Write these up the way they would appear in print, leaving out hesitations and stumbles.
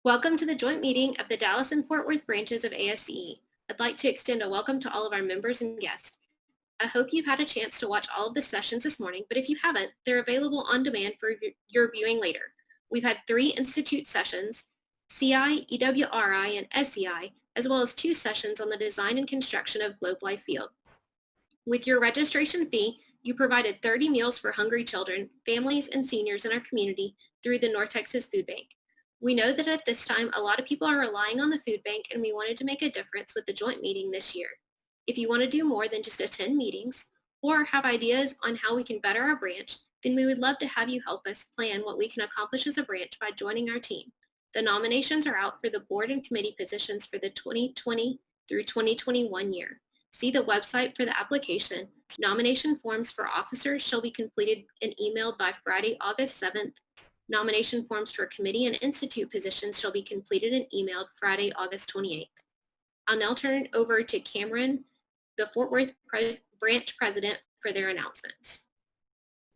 Welcome to the joint meeting of the Dallas and Fort Worth branches of ASCE. I'd like to extend a welcome to all of our members and guests. I hope you've had a chance to watch all of the sessions this morning, but if you haven't, they're available on demand for your viewing later. We've had 3 Institute sessions, CI, EWRI, and SCI, as well as 2 sessions on the design and construction of Globe Life Field. With your registration fee, you provided 30 meals for hungry children, families, and seniors in our community through the North Texas Food Bank. We know that at this time, a lot of people are relying on the food bank, and we wanted to make a difference with the joint meeting this year. If you want to do more than just attend meetings or have ideas on how we can better our branch, then we would love to have you help us plan what we can accomplish as a branch by joining our team. The nominations are out for the board and committee positions for the 2020 through 2021 year. See the website for the application. Nomination forms for officers shall be completed and emailed by Friday, August 7th. Nomination forms for committee and institute positions shall be completed and emailed Friday, August 28th. I'll now turn it over to Cameron, the Fort Worth branch president, for their announcements.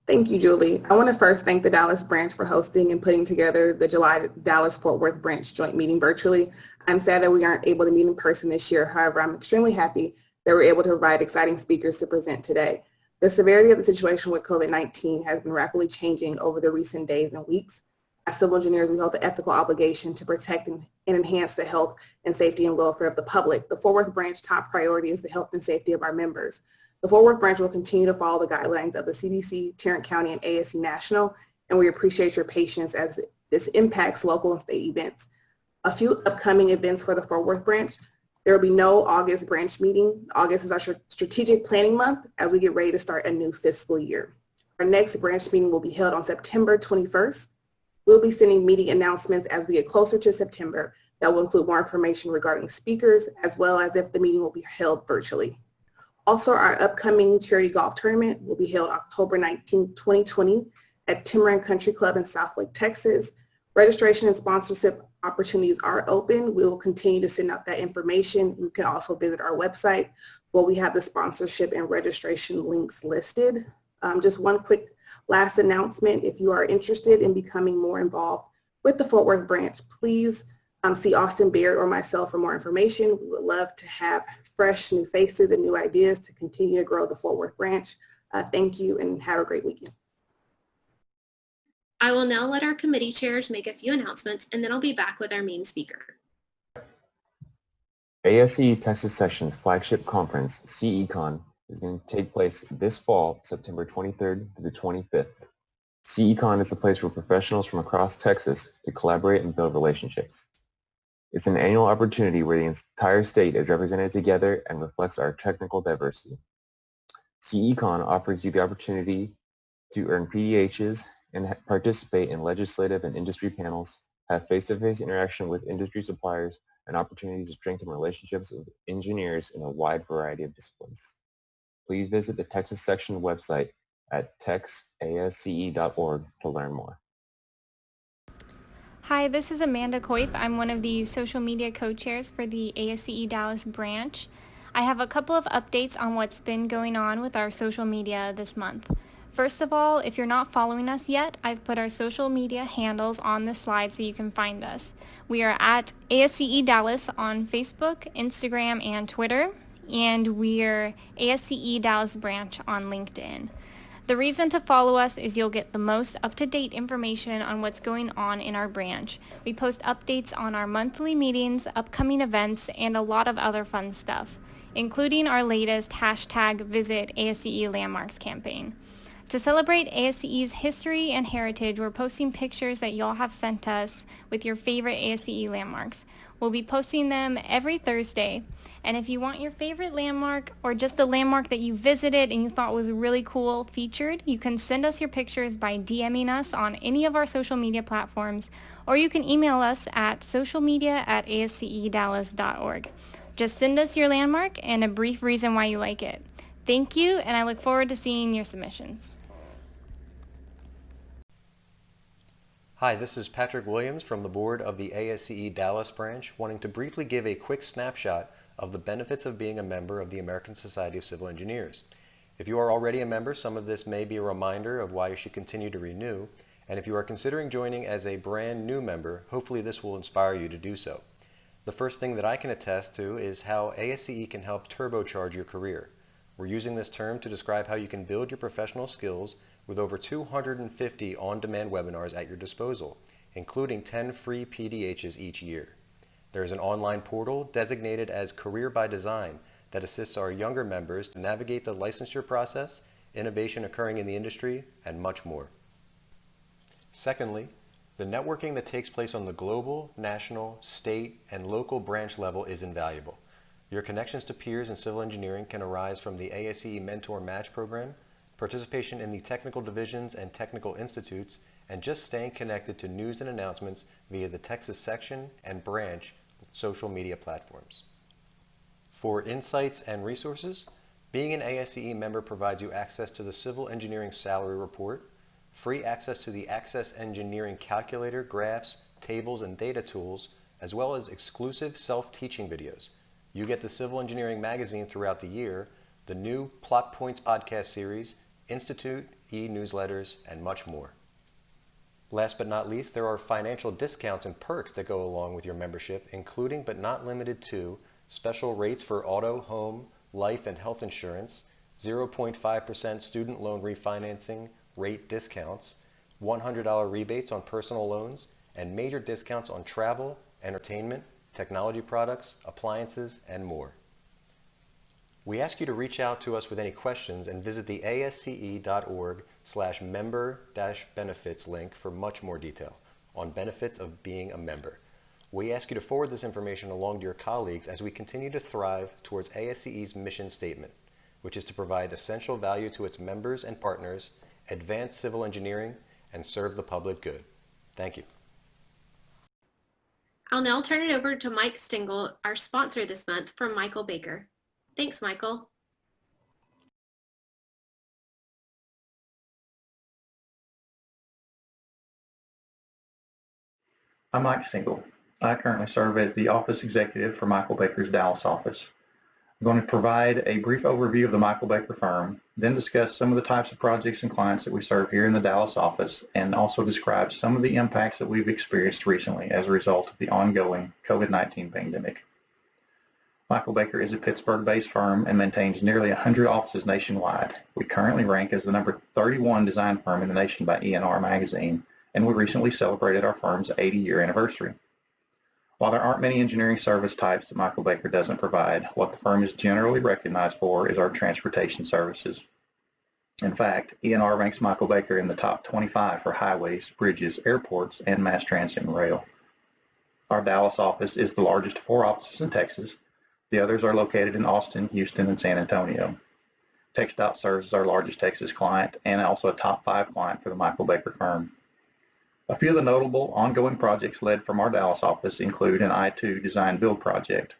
Thank you, Julie. I want to first thank the Dallas branch for hosting and putting together the July Dallas-Fort Worth branch joint meeting virtually. I'm sad that we aren't able to meet in person this year. However, I'm extremely happy that we're able to provide exciting speakers to present today. The severity of the situation with COVID-19 has been rapidly changing over the recent days and weeks. As civil engineers, we hold the ethical obligation to protect and enhance the health and safety and welfare of the public. The Fort Worth branch top priority is the health and safety of our members. The Fort Worth branch will continue to follow the guidelines of the CDC, Tarrant County, and ASCE National, and we appreciate your patience as this impacts local and state events. A few upcoming events for the Fort Worth branch. There will be no August branch meeting. August is our strategic planning month as we get ready to start a new fiscal year. Our next branch meeting will be held on September 21st. We'll be sending meeting announcements as we get closer to September that will include more information regarding speakers, as well as if the meeting will be held virtually. Also, our upcoming charity golf tournament will be held October 19, 2020 at Timurin Country Club in Southlake, Texas. Registration and sponsorship opportunities are open. We will continue to send out that information. You can also visit our website where we have the sponsorship and registration links listed. Just one quick last announcement. If you are interested in becoming more involved with the Fort Worth branch, please see Austin Baird or myself for more information. We would love to have fresh new faces and new ideas to continue to grow the Fort Worth branch. Thank you and have a great weekend. I will now let our committee chairs make a few announcements, and then I'll be back with our main speaker. ASCE Texas Section's flagship conference, CECon, is going to take place this fall, September 23rd to the 25th. CECon is a place where professionals from across Texas to collaborate and build relationships. It's an annual opportunity where the entire state is represented together and reflects our technical diversity. CECon offers you the opportunity to earn PDHs and participate in legislative and industry panels, have face-to-face interaction with industry suppliers, and opportunities to strengthen relationships with engineers in a wide variety of disciplines. Please visit the Texas Section website at texasce.org to learn more. Hi, this is Amanda Coif. I'm one of the social media co-chairs for the ASCE Dallas branch. I have a couple of updates on what's been going on with our social media this month. First of all, if you're not following us yet, I've put our social media handles on the slide so you can find us. We are at ASCE Dallas on Facebook, Instagram, and Twitter, and we're ASCE Dallas branch on LinkedIn. The reason to follow us is you'll get the most up-to-date information on what's going on in our branch. We post updates on our monthly meetings, upcoming events, and a lot of other fun stuff, including our latest #Visit ASCE Landmarks campaign. To celebrate ASCE's history and heritage, we're posting pictures that y'all have sent us with your favorite ASCE landmarks. We'll be posting them every Thursday. And if you want your favorite landmark or just a landmark that you visited and you thought was really cool featured, you can send us your pictures by DMing us on any of our social media platforms, or you can email us at socialmedia@ascedallas.org. Just send us your landmark and a brief reason why you like it. Thank you, and I look forward to seeing your submissions. Hi, this is Patrick Williams from the board of the ASCE Dallas branch, wanting to briefly give a quick snapshot of the benefits of being a member of the American Society of Civil Engineers. If you are already a member, some of this may be a reminder of why you should continue to renew, And if you are considering joining as a brand new member, hopefully this will inspire you to do so. The first thing that I can attest to is how ASCE can help turbocharge your career. We're using this term to describe how you can build your professional skills with over 250 on-demand webinars at your disposal, including 10 free PDHs each year. There is an online portal designated as Career by Design that assists our younger members to navigate the licensure process, innovation occurring in the industry, and much more. Secondly, the networking that takes place on the global, national, state, and local branch level is invaluable. Your connections to peers in civil engineering can arise from the ASCE Mentor Match Program, participation in the technical divisions and technical institutes, and just staying connected to news and announcements via the Texas section and branch social media platforms. For insights and resources, being an ASCE member provides you access to the Civil Engineering Salary Report, free access to the Access Engineering Calculator, graphs, tables, and data tools, as well as exclusive self-teaching videos. You get the Civil Engineering Magazine throughout the year, the new Plot Points podcast series, Institute, e-newsletters, and much more. Last but not least, there are financial discounts and perks that go along with your membership, including but not limited to special rates for auto, home, life, and health insurance, 0.5% student loan refinancing rate discounts, $100 rebates on personal loans, and major discounts on travel, entertainment, technology products, appliances, and more. We ask you to reach out to us with any questions and visit the asce.org/member-benefits link for much more detail on benefits of being a member. We ask you to forward this information along to your colleagues as we continue to thrive towards ASCE's mission statement, which is to provide essential value to its members and partners, advance civil engineering, and serve the public good. Thank you. I'll now turn it over to Mike Stengel, our sponsor this month, from Michael Baker. Thanks, Michael. I'm Mike Stengel. I currently serve as the office executive for Michael Baker's Dallas office. I'm going to provide a brief overview of the Michael Baker firm, then discuss some of the types of projects and clients that we serve here in the Dallas office, and also describe some of the impacts that we've experienced recently as a result of the ongoing COVID-19 pandemic. Michael Baker is a Pittsburgh-based firm and maintains nearly 100 offices nationwide. We currently rank as the number 31 design firm in the nation by ENR magazine, and we recently celebrated our firm's 80-year anniversary. While there aren't many engineering service types that Michael Baker doesn't provide, what the firm is generally recognized for is our transportation services. In fact, ENR ranks Michael Baker in the top 25 for highways, bridges, airports, and mass transit and rail. Our Dallas office is the largest of 4 offices in Texas. The others are located in Austin, Houston, and San Antonio. TxDOT serves as our largest Texas client and also a top 5 client for the Michael Baker firm. A few of the notable ongoing projects led from our Dallas office include an I-2 design build project.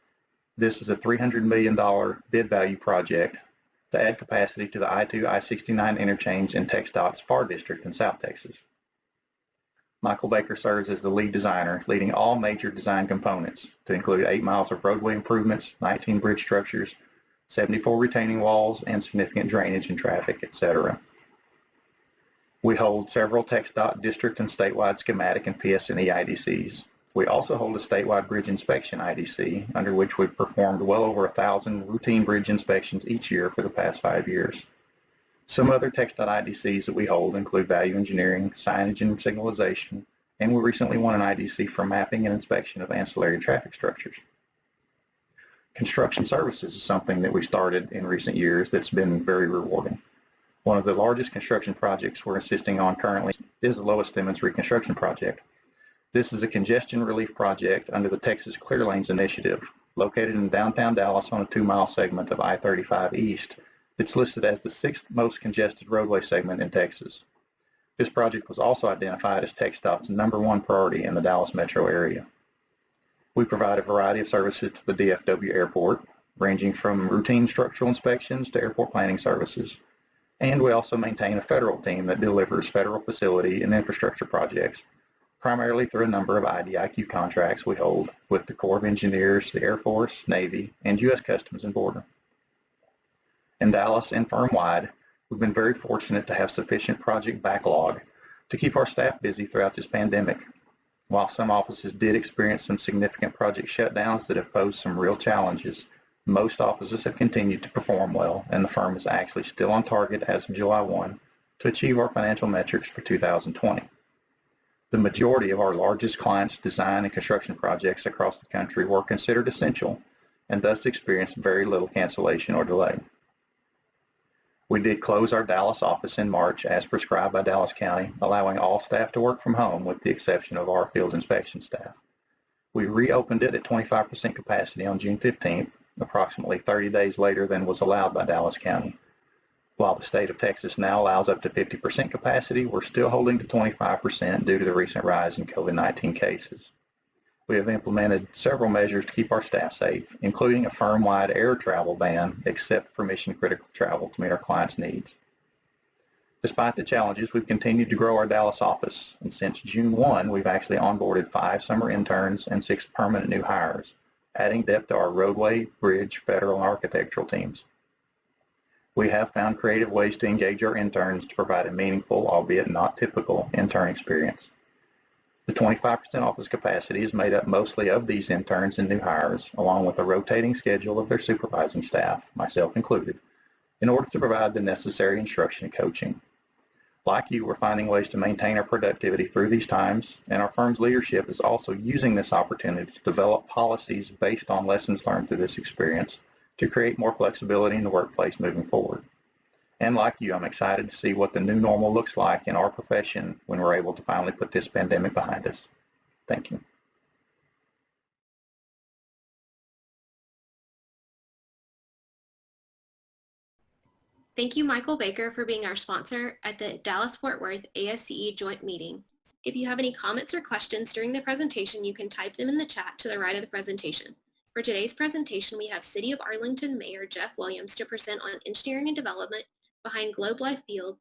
This is a $300 million bid value project to add capacity to the I-2-I-69 interchange in TxDOT's FAR district in South Texas. Michael Baker serves as the lead designer, leading all major design components to include 8 miles of roadway improvements, 19 bridge structures, 74 retaining walls, and significant drainage and traffic, etc. We hold several TxDOT district and statewide schematic and PSNE IDCs. We also hold a statewide bridge inspection IDC, under which we've performed well over 1,000 routine bridge inspections each year for the past 5 years. Some other TxDOT IDCs that we hold include value engineering, signage and signalization, and we recently won an IDC for mapping and inspection of ancillary traffic structures. Construction services is something that we started in recent years that's been very rewarding. One of the largest construction projects we're assisting on currently is the Lois Stemmons reconstruction project. This is a congestion relief project under the Texas Clear Lanes Initiative, located in downtown Dallas on a 2-mile segment of I-35 East. It's listed as the 6th most congested roadway segment in Texas. This project was also identified as TxDOT's #1 priority in the Dallas metro area. We provide a variety of services to the DFW airport, ranging from routine structural inspections to airport planning services. And we also maintain a federal team that delivers federal facility and infrastructure projects, primarily through a number of IDIQ contracts we hold with the Corps of Engineers, the Air Force, Navy, and U.S. Customs and Border. In Dallas and firm-wide, we've been very fortunate to have sufficient project backlog to keep our staff busy throughout this pandemic. While some offices did experience some significant project shutdowns that have posed some real challenges, most offices have continued to perform well, and the firm is actually still on target as of July 1 to achieve our financial metrics for 2020. The majority of our largest clients' design and construction projects across the country were considered essential and thus experienced very little cancellation or delay. We did close our Dallas office in March as prescribed by Dallas County, allowing all staff to work from home with the exception of our field inspection staff. We reopened it at 25% capacity on June 15th, approximately 30 days later than was allowed by Dallas County. While the state of Texas now allows up to 50% capacity, we're still holding to 25% due to the recent rise in COVID-19 cases. We have implemented several measures to keep our staff safe, including a firm-wide air travel ban, except for mission-critical travel to meet our clients' needs. Despite the challenges, we've continued to grow our Dallas office, and since June 1, we've actually onboarded 5 summer interns and 6 permanent new hires, adding depth to our roadway, bridge, federal, and architectural teams. We have found creative ways to engage our interns to provide a meaningful, albeit not typical, intern experience. The 25% office capacity is made up mostly of these interns and new hires, along with a rotating schedule of their supervising staff, myself included, in order to provide the necessary instruction and coaching. Like you, we're finding ways to maintain our productivity through these times, and our firm's leadership is also using this opportunity to develop policies based on lessons learned through this experience to create more flexibility in the workplace moving forward. And like you, I'm excited to see what the new normal looks like in our profession when we're able to finally put this pandemic behind us. Thank you. Thank you, Michael Baker, for being our sponsor at the Dallas-Fort Worth ASCE joint meeting. If you have any comments or questions during the presentation, you can type them in the chat to the right of the presentation. For today's presentation, we have City of Arlington Mayor Jeff Williams to present on engineering and development behind Globe Life Field,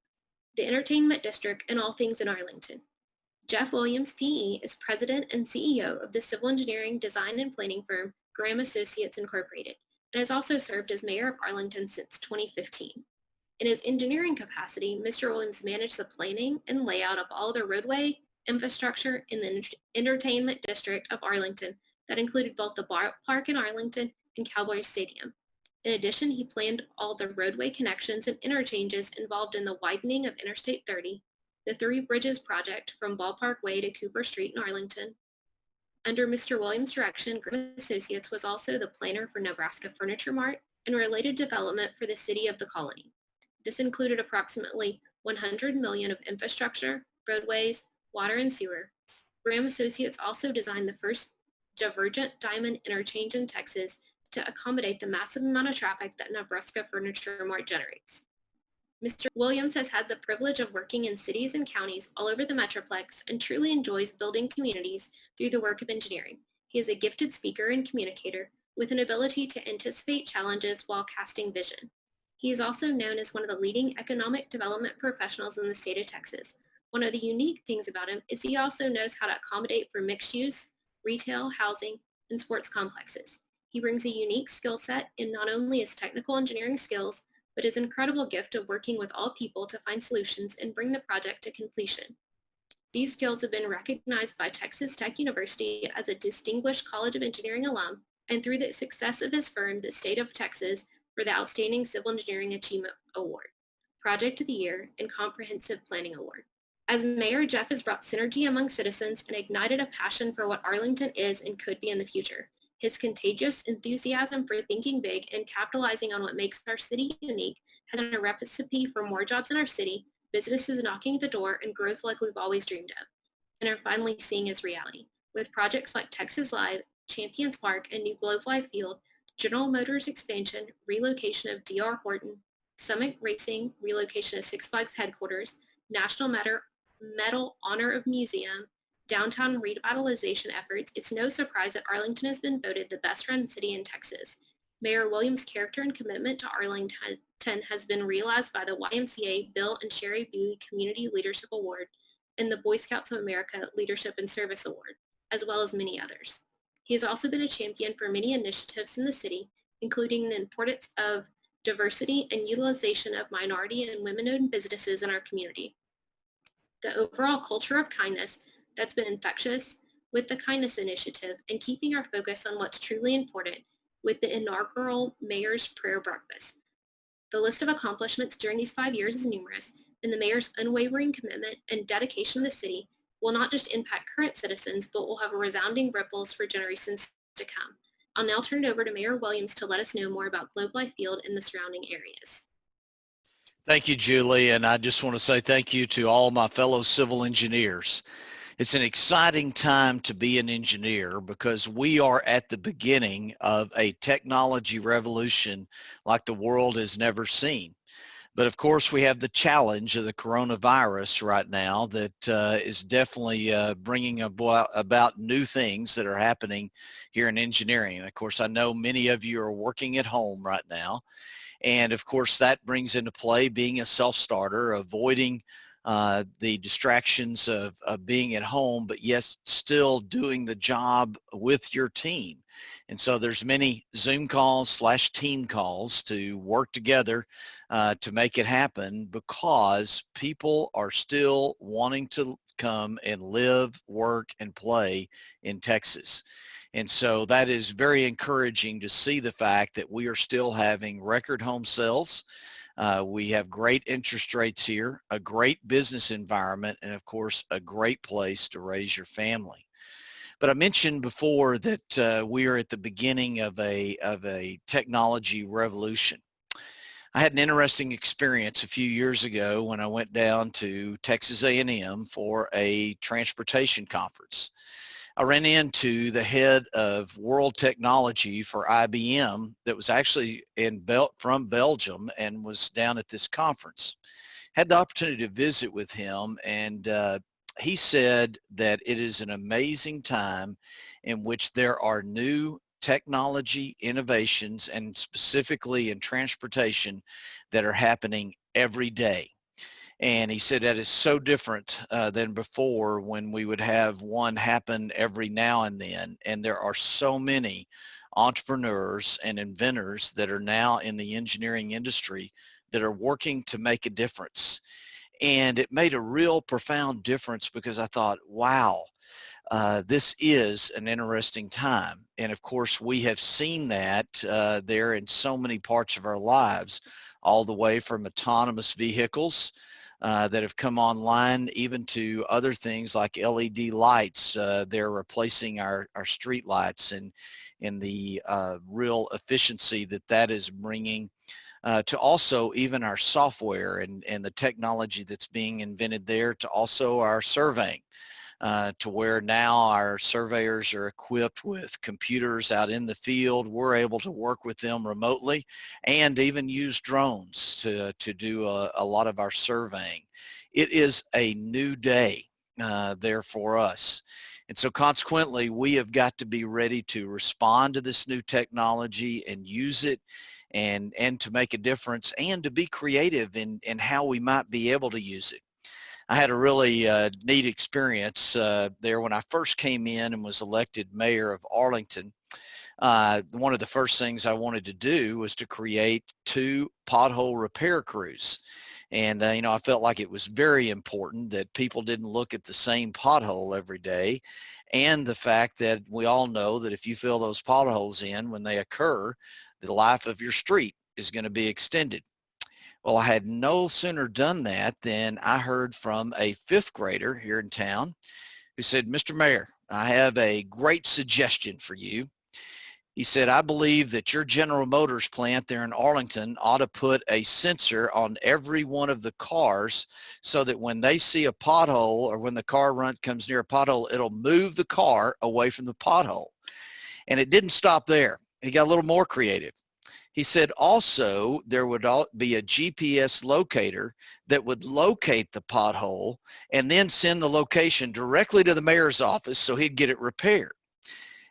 the entertainment district, and all things in Arlington. Jeff Williams, PE, is president and CEO of the civil engineering, design, and planning firm Graham Associates Incorporated, and has also served as mayor of Arlington since 2015. In his engineering capacity, Mr. Williams managed the planning and layout of all the roadway infrastructure in the entertainment district of Arlington that included both the Ballpark in Arlington and Cowboys Stadium. In addition, he planned all the roadway connections and interchanges involved in the widening of Interstate 30, the Three Bridges project from Ballpark Way to Cooper Street in Arlington. Under Mr. Williams' direction, Graham Associates was also the planner for Nebraska Furniture Mart and related development for the city of the Colony. This included approximately $100 million of infrastructure, roadways, water, and sewer. Graham Associates also designed the first divergent diamond interchange in Texas to accommodate the massive amount of traffic that Nebraska Furniture Mart generates. Mr. Williams has had the privilege of working in cities and counties all over the Metroplex and truly enjoys building communities through the work of engineering. He is a gifted speaker and communicator with an ability to anticipate challenges while casting vision. He is also known as one of the leading economic development professionals in the state of Texas. One of the unique things about him is he also knows how to accommodate for mixed use, retail, housing, and sports complexes. He brings a unique skill set in not only his technical engineering skills, but his incredible gift of working with all people to find solutions and bring the project to completion. These skills have been recognized by Texas Tech University as a distinguished College of Engineering alum, and through the success of his firm, the state of Texas, for the Outstanding Civil Engineering Achievement Award, Project of the Year, and Comprehensive Planning Award. As mayor, Jeff has brought synergy among citizens and ignited a passion for what Arlington is and could be in the future. His contagious enthusiasm for thinking big and capitalizing on what makes our city unique has been a recipe for more jobs in our city, businesses knocking at the door, and growth like we've always dreamed of, and are finally seeing as reality. With projects like Texas Live, Champions Park, and new Globe Life Field, General Motors expansion, relocation of D.R. Horton, Summit Racing, relocation of Six Flags headquarters, National Medal Honor of Museum, downtown revitalization efforts, it's no surprise that Arlington has been voted the best run city in Texas. Mayor Williams' character and commitment to Arlington has been realized by the YMCA Bill and Sherry Bowie Community Leadership Award and the Boy Scouts of America Leadership and Service Award, as well as many others. He has also been a champion for many initiatives in the city, including the importance of diversity and utilization of minority and women-owned businesses in our community. The overall culture of kindness that's been infectious with the Kindness Initiative and keeping our focus on what's truly important with the inaugural Mayor's Prayer Breakfast. The list of accomplishments during these 5 years is numerous, and the mayor's unwavering commitment and dedication to the city will not just impact current citizens, but will have resounding ripples for generations to come. I'll now turn it over to Mayor Williams to let us know more about Globe Life Field and the surrounding areas. Thank you, Julie, and I just want to say thank you to all my fellow civil engineers. It's an exciting time to be an engineer because we are at the beginning of a technology revolution like the world has never seen. But of course, we have the challenge of the coronavirus right now that is definitely bringing about new things that are happening here in engineering. And of course, I know many of you are working at home right now. And of course, that brings into play being a self-starter, avoiding the distractions of being at home, but yes, still doing the job with your team. And so there's many Zoom calls / team calls to work together to make it happen because people are still wanting to come and live, work, and play in Texas. And so that is very encouraging to see the fact that we are still having record home sales. We have great interest rates here, a great business environment, and of course, a great place to raise your family. But I mentioned before that we are at the beginning of a technology revolution. I had an interesting experience a few years ago when I went down to Texas A&M for a transportation conference. I ran into the head of world technology for IBM that was actually from Belgium and was down at this conference. Had the opportunity to visit with him, and he said that it is an amazing time in which there are new technology innovations, and specifically in transportation, that are happening every day. And he said that is so different than before when we would have one happen every now and then. And there are so many entrepreneurs and inventors that are now in the engineering industry that are working to make a difference. And it made a real profound difference because I thought, wow, this is an interesting time. And of course, we have seen that there in so many parts of our lives, all the way from autonomous vehicles that have come online, even to other things like LED lights. They're replacing our street lights, and the real efficiency that is bringing to also even our software and the technology that's being invented there, to also our surveying. To where now our surveyors are equipped with computers out in the field. We're able to work with them remotely and even use drones to do a lot of our surveying. It is a new day there for us. And so consequently, we have got to be ready to respond to this new technology and use it and to make a difference, and to be creative in how we might be able to use it. I had a really neat experience there when I first came in and was elected mayor of Arlington. One of the first things I wanted to do was to create 2 pothole repair crews. And, I felt like it was very important that people didn't look at the same pothole every day. And the fact that we all know that if you fill those potholes in when they occur, the life of your street is going to be extended. Well, I had no sooner done that than I heard from a 5th grader here in town who said, "Mr. Mayor, I have a great suggestion for you." He said, "I believe that your General Motors plant there in Arlington ought to put a sensor on every one of the cars so that when they see a pothole, or when the car comes near a pothole, it'll move the car away from the pothole." And it didn't stop there. He got a little more creative. He said also there would be a GPS locator that would locate the pothole and then send the location directly to the mayor's office so he'd get it repaired.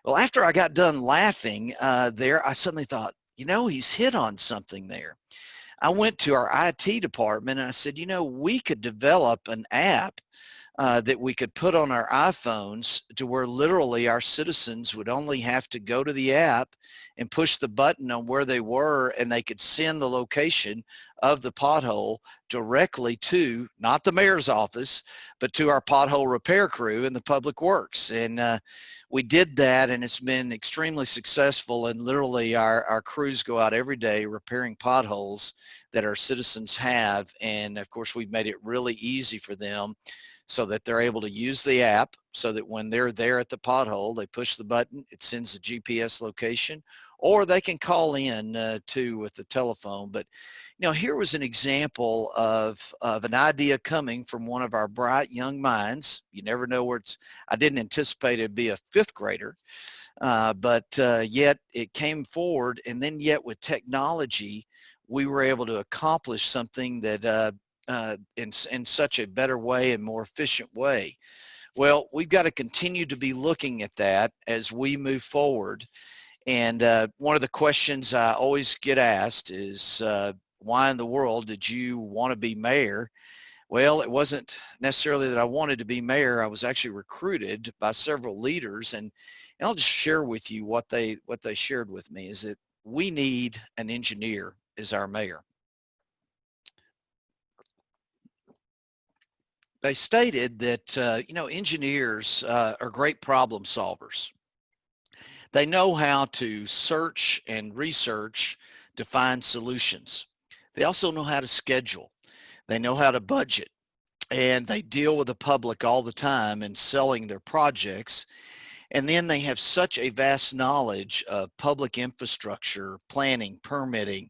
Well, after I got done laughing there, I suddenly thought, he's hit on something there. I went to our IT department and I said, we could develop an app that we could put on our iPhones to where literally our citizens would only have to go to the app and push the button on where they were, and they could send the location of the pothole directly to, not the mayor's office, but to our pothole repair crew in the public works. And we did that, and it's been extremely successful, and literally our crews go out every day repairing potholes that our citizens have. And of course, we've made it really easy for them so that they're able to use the app, so that when they're there at the pothole, they push the button, it sends the GPS location, or they can call in too with the telephone. But here was an example of an idea coming from one of our bright young minds. You never know where I didn't anticipate it'd be a fifth grader, but yet it came forward, and then yet with technology, we were able to accomplish something that in such a better way and more efficient way. Well, we've got to continue to be looking at that as we move forward. And one of the questions I always get asked is, why in the world did you want to be mayor? Well, it wasn't necessarily that I wanted to be mayor. I was actually recruited by several leaders, and I'll just share with you what they shared with me is that we need an engineer as our mayor. They stated that, engineers are great problem solvers. They know how to search and research to find solutions. They also know how to schedule. They know how to budget. And they deal with the public all the time in selling their projects. And then they have such a vast knowledge of public infrastructure, planning, permitting,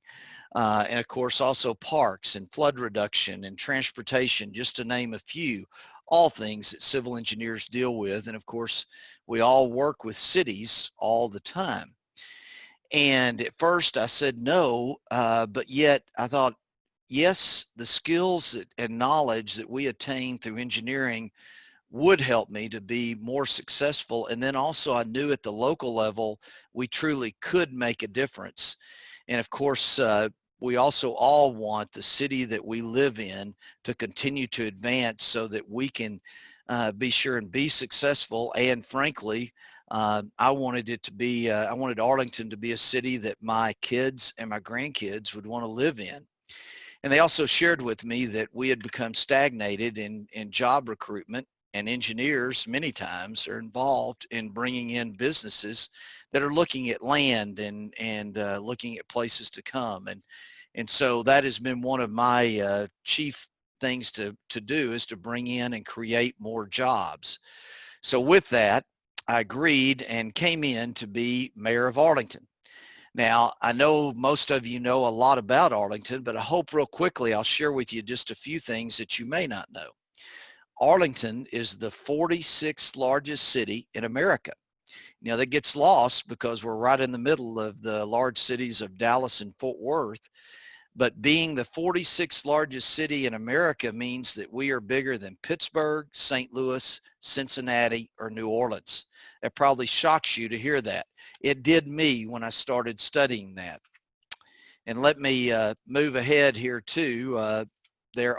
and of course also parks and flood reduction and transportation, just to name a few, all things that civil engineers deal with. And of course, we all work with cities all the time. And at first I said no, but yet I thought, yes, the skills and knowledge that we attain through engineering would help me to be more successful. And then also I knew at the local level, we truly could make a difference. And of course, we also all want the city that we live in to continue to advance so that we can be sure and be successful. And frankly, I wanted Arlington to be a city that my kids and my grandkids would want to live in. And they also shared with me that we had become stagnated in job recruitment, and engineers many times are involved in bringing in businesses that are looking at land and looking at places to come. And so that has been one of my chief things to do, is to bring in and create more jobs. So with that, I agreed and came in to be mayor of Arlington. Now, I know most of you know a lot about Arlington, but I hope real quickly I'll share with you just a few things that you may not know. Arlington is the 46th largest city in America. That gets lost because we're right in the middle of the large cities of Dallas and Fort Worth. But being the 46th largest city in America means that we are bigger than Pittsburgh, St. Louis, Cincinnati, or New Orleans. It probably shocks you to hear that. It did me when I started studying that. And let me move ahead here too. There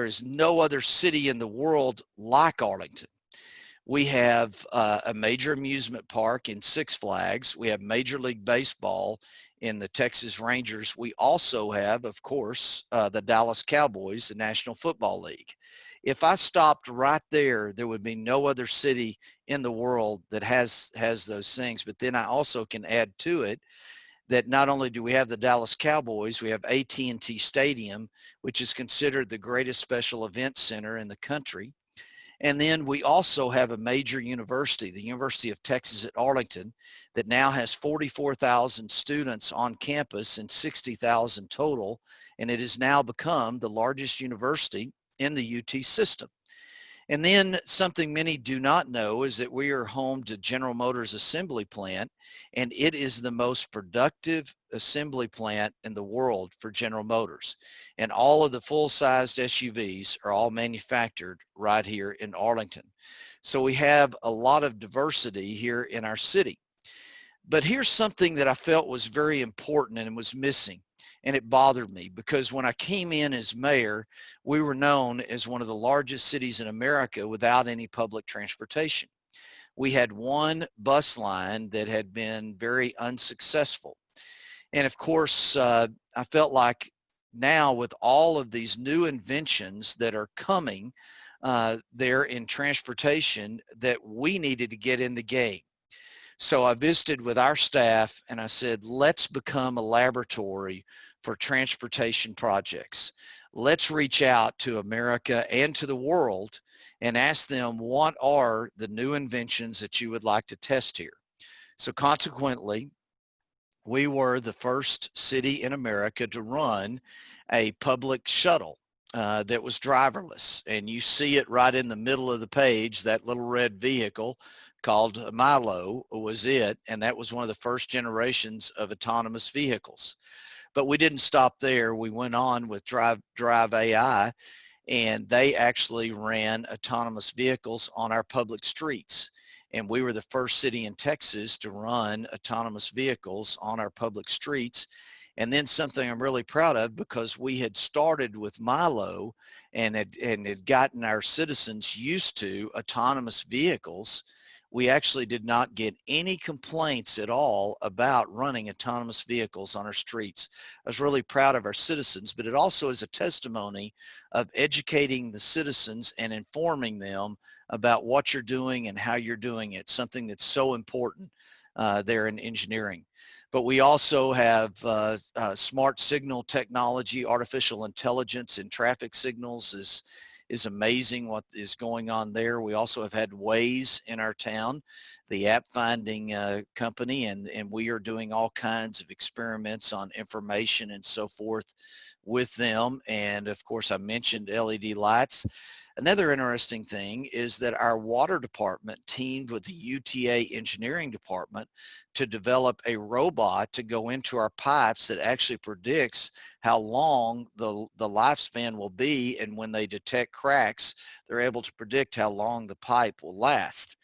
is no other city in the world like Arlington. We have a major amusement park in Six Flags. We have Major League Baseball in the Texas Rangers. We also have, of course, the Dallas Cowboys, the National Football League. If I stopped right there, there would be no other city in the world that has those things. But then I also can add to it that not only do we have the Dallas Cowboys, we have AT&T Stadium, which is considered the greatest special event center in the country. And then we also have a major university, the University of Texas at Arlington, that now has 44,000 students on campus and 60,000 total. And it has now become the largest university in the UT system. And then something many do not know is that we are home to General Motors assembly plant, and it is the most productive assembly plant in the world for General Motors. And all of the full-sized SUVs are all manufactured right here in Arlington. So we have a lot of diversity here in our city. But here's something that I felt was very important and was missing. And it bothered me because when I came in as mayor, we were known as one of the largest cities in America without any public transportation. We had one bus line that had been very unsuccessful. And of course, I felt like now with all of these new inventions that are coming there in transportation, that we needed to get in the game. So I visited with our staff and I said, let's become a laboratory for transportation projects. Let's reach out to America and to the world and ask them, what are the new inventions that you would like to test here? So consequently, we were the first city in America to run a public shuttle that was driverless. And you see it right in the middle of the page, that little red vehicle called Milo was it. And that was one of the first generations of autonomous vehicles. But we didn't stop there. We went on with Drive AI, and they actually ran autonomous vehicles on our public streets. And we were the first city in Texas to run autonomous vehicles on our public streets. And then something I'm really proud of, because we had started with Milo and had gotten our citizens used to autonomous vehicles, we actually did not get any complaints at all about running autonomous vehicles on our streets. I was really proud of our citizens, but it also is a testimony of educating the citizens and informing them about what you're doing and how you're doing it, something that's so important there in engineering. But we also have smart signal technology, artificial intelligence in traffic signals is amazing what is going on there. We also have had Waze in our town, the app finding company, and we are doing all kinds of experiments on information and so forth with them. And of course, I mentioned LED lights. Another interesting thing is that our water department teamed with the UTA engineering department to develop a robot to go into our pipes that actually predicts how long the lifespan will be. And when they detect cracks, they're able to predict how long the pipe will last.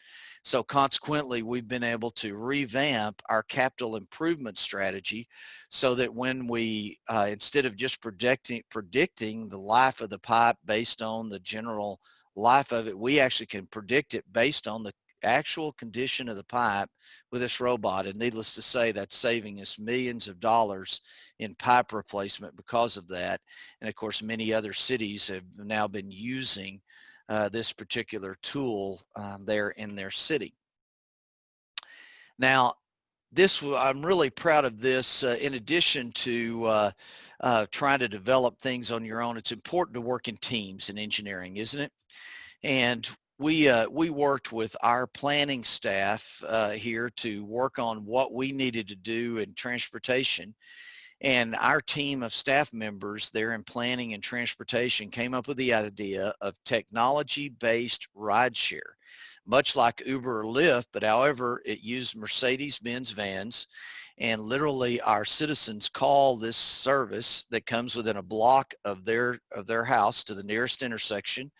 So consequently, we've been able to revamp our capital improvement strategy so that when we, instead of just predicting the life of the pipe based on the general life of it, we actually can predict it based on the actual condition of the pipe with this robot. And needless to say, that's saving us millions of dollars in pipe replacement because of that. And of course, many other cities have now been using this particular tool there in their city. Now, I'm really proud of this. In addition to trying to develop things on your own, it's important to work in teams in engineering, isn't it? And we worked with our planning staff here to work on what we needed to do in transportation. And our team of staff members there in planning and transportation came up with the idea of technology-based rideshare, much like Uber or Lyft, but however, it used Mercedes-Benz vans. And literally our citizens call this service that comes within a block of their house to the nearest intersection.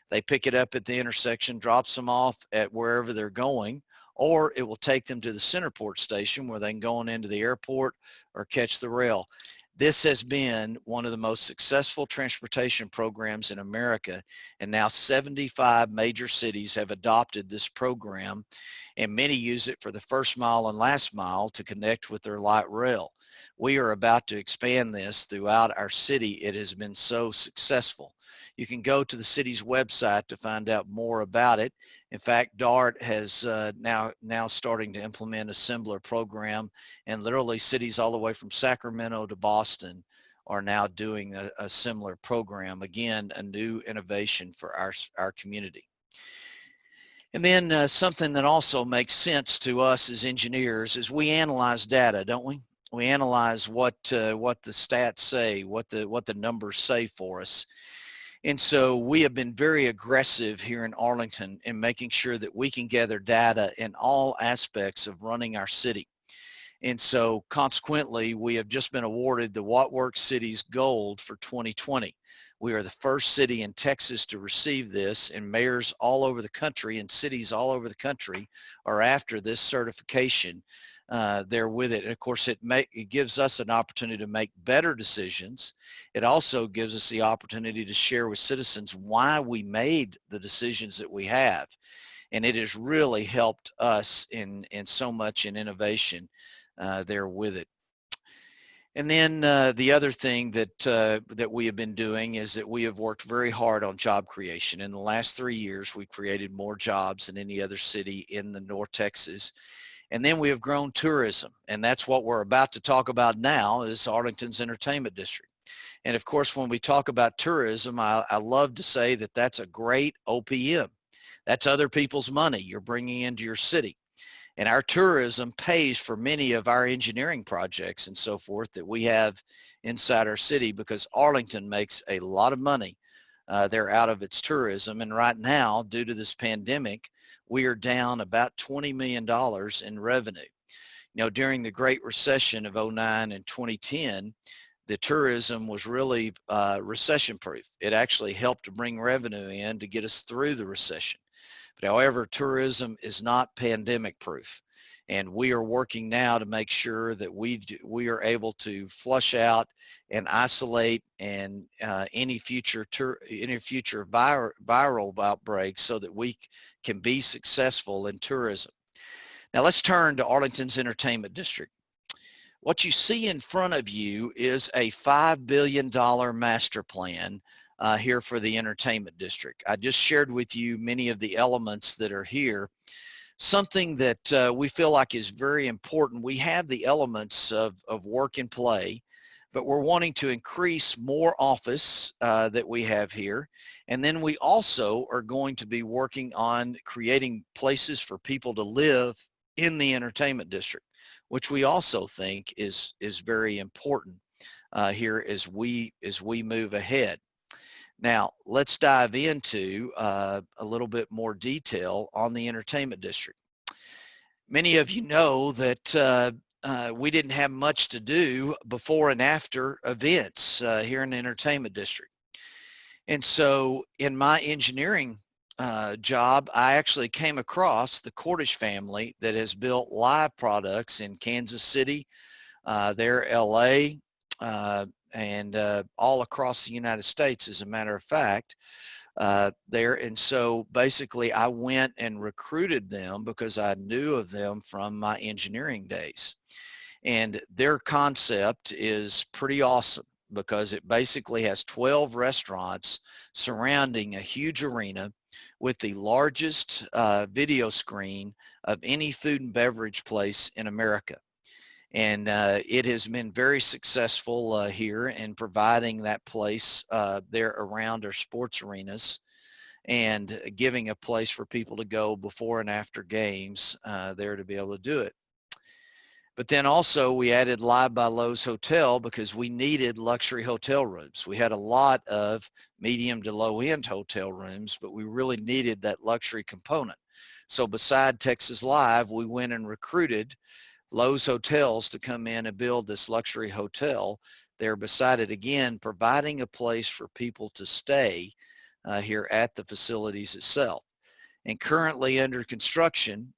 They pick it up at the intersection, drops them off at wherever they're going, or it will take them to the Centerport station where they can go on into the airport or catch the rail. This has been one of the most successful transportation programs in America, and now 75 major cities have adopted this program, and many use it for the first mile and last mile to connect with their light rail. We are about to expand this throughout our city. It has been so successful. You can go to the city's website to find out more about it. In fact, DART has now starting to implement a similar program, and literally cities all the way from Sacramento to Boston are now doing a similar program. Again, a new innovation for our community. And then something that also makes sense to us as engineers is we analyze data, don't we? We analyze what the stats say, what the numbers say for us. And so we have been very aggressive here in Arlington in making sure that we can gather data in all aspects of running our city. And so consequently, we have just been awarded the What Works Cities Gold for 2020. We are the first city in Texas to receive this, and mayors all over the country and cities all over the country are after this certification there with it. And of course, it gives us an opportunity to make better decisions. It also gives us the opportunity to share with citizens why we made the decisions that we have. And it has really helped us in so much in innovation there with it. And then the other thing that we have been doing is that we have worked very hard on job creation. In the last 3 years, we've created more jobs than any other city in the North Texas. And then we have grown tourism. And that's what we're about to talk about now is Arlington's entertainment district. And of course, when we talk about tourism, I love to say that that's a great OPM. That's other people's money you're bringing into your city. And our tourism pays for many of our engineering projects and so forth that we have inside our city because Arlington makes a lot of money there out of its tourism. And right now, due to this pandemic, we are down about $20 million in revenue. You know, during the Great Recession of 2009 and 2010, the tourism was really recession proof. It actually helped to bring revenue in to get us through the recession. However, tourism is not pandemic proof. And we are working now to make sure that we are able to flush out and isolate and any future viral outbreaks so that we can be successful in tourism. Now let's turn to Arlington's entertainment district. What you see in front of you is a $5 billion master plan here for the entertainment district. I just shared with you many of the elements that are here. Something that we feel like is very important. We have the elements of work and play, but we're wanting to increase more office that we have here. And then we also are going to be working on creating places for people to live in the entertainment district, which we also think is very important here as we move ahead. Now, let's dive into a little bit more detail on the entertainment district. Many of you know that we didn't have much to do before and after events here in the entertainment district. And so in my engineering job, I actually came across the Cordish family that has built live products in Kansas City, there, LA, and all across the United States, as a matter of fact, there. And so basically I went and recruited them because I knew of them from my engineering days. And their concept is pretty awesome because it basically has 12 restaurants surrounding a huge arena with the largest video screen of any food and beverage place in America. And it has been very successful here in providing that place there around our sports arenas and giving a place for people to go before and after games there to be able to do it. But then also we added Live by Lowe's Hotel because we needed luxury hotel rooms. We had a lot of medium to low end hotel rooms, but we really needed that luxury component. So beside Texas Live, we went and recruited Lowe's Hotels to come in and build this luxury hotel there beside it, again, providing a place for people to stay here at the facilities itself. And currently under construction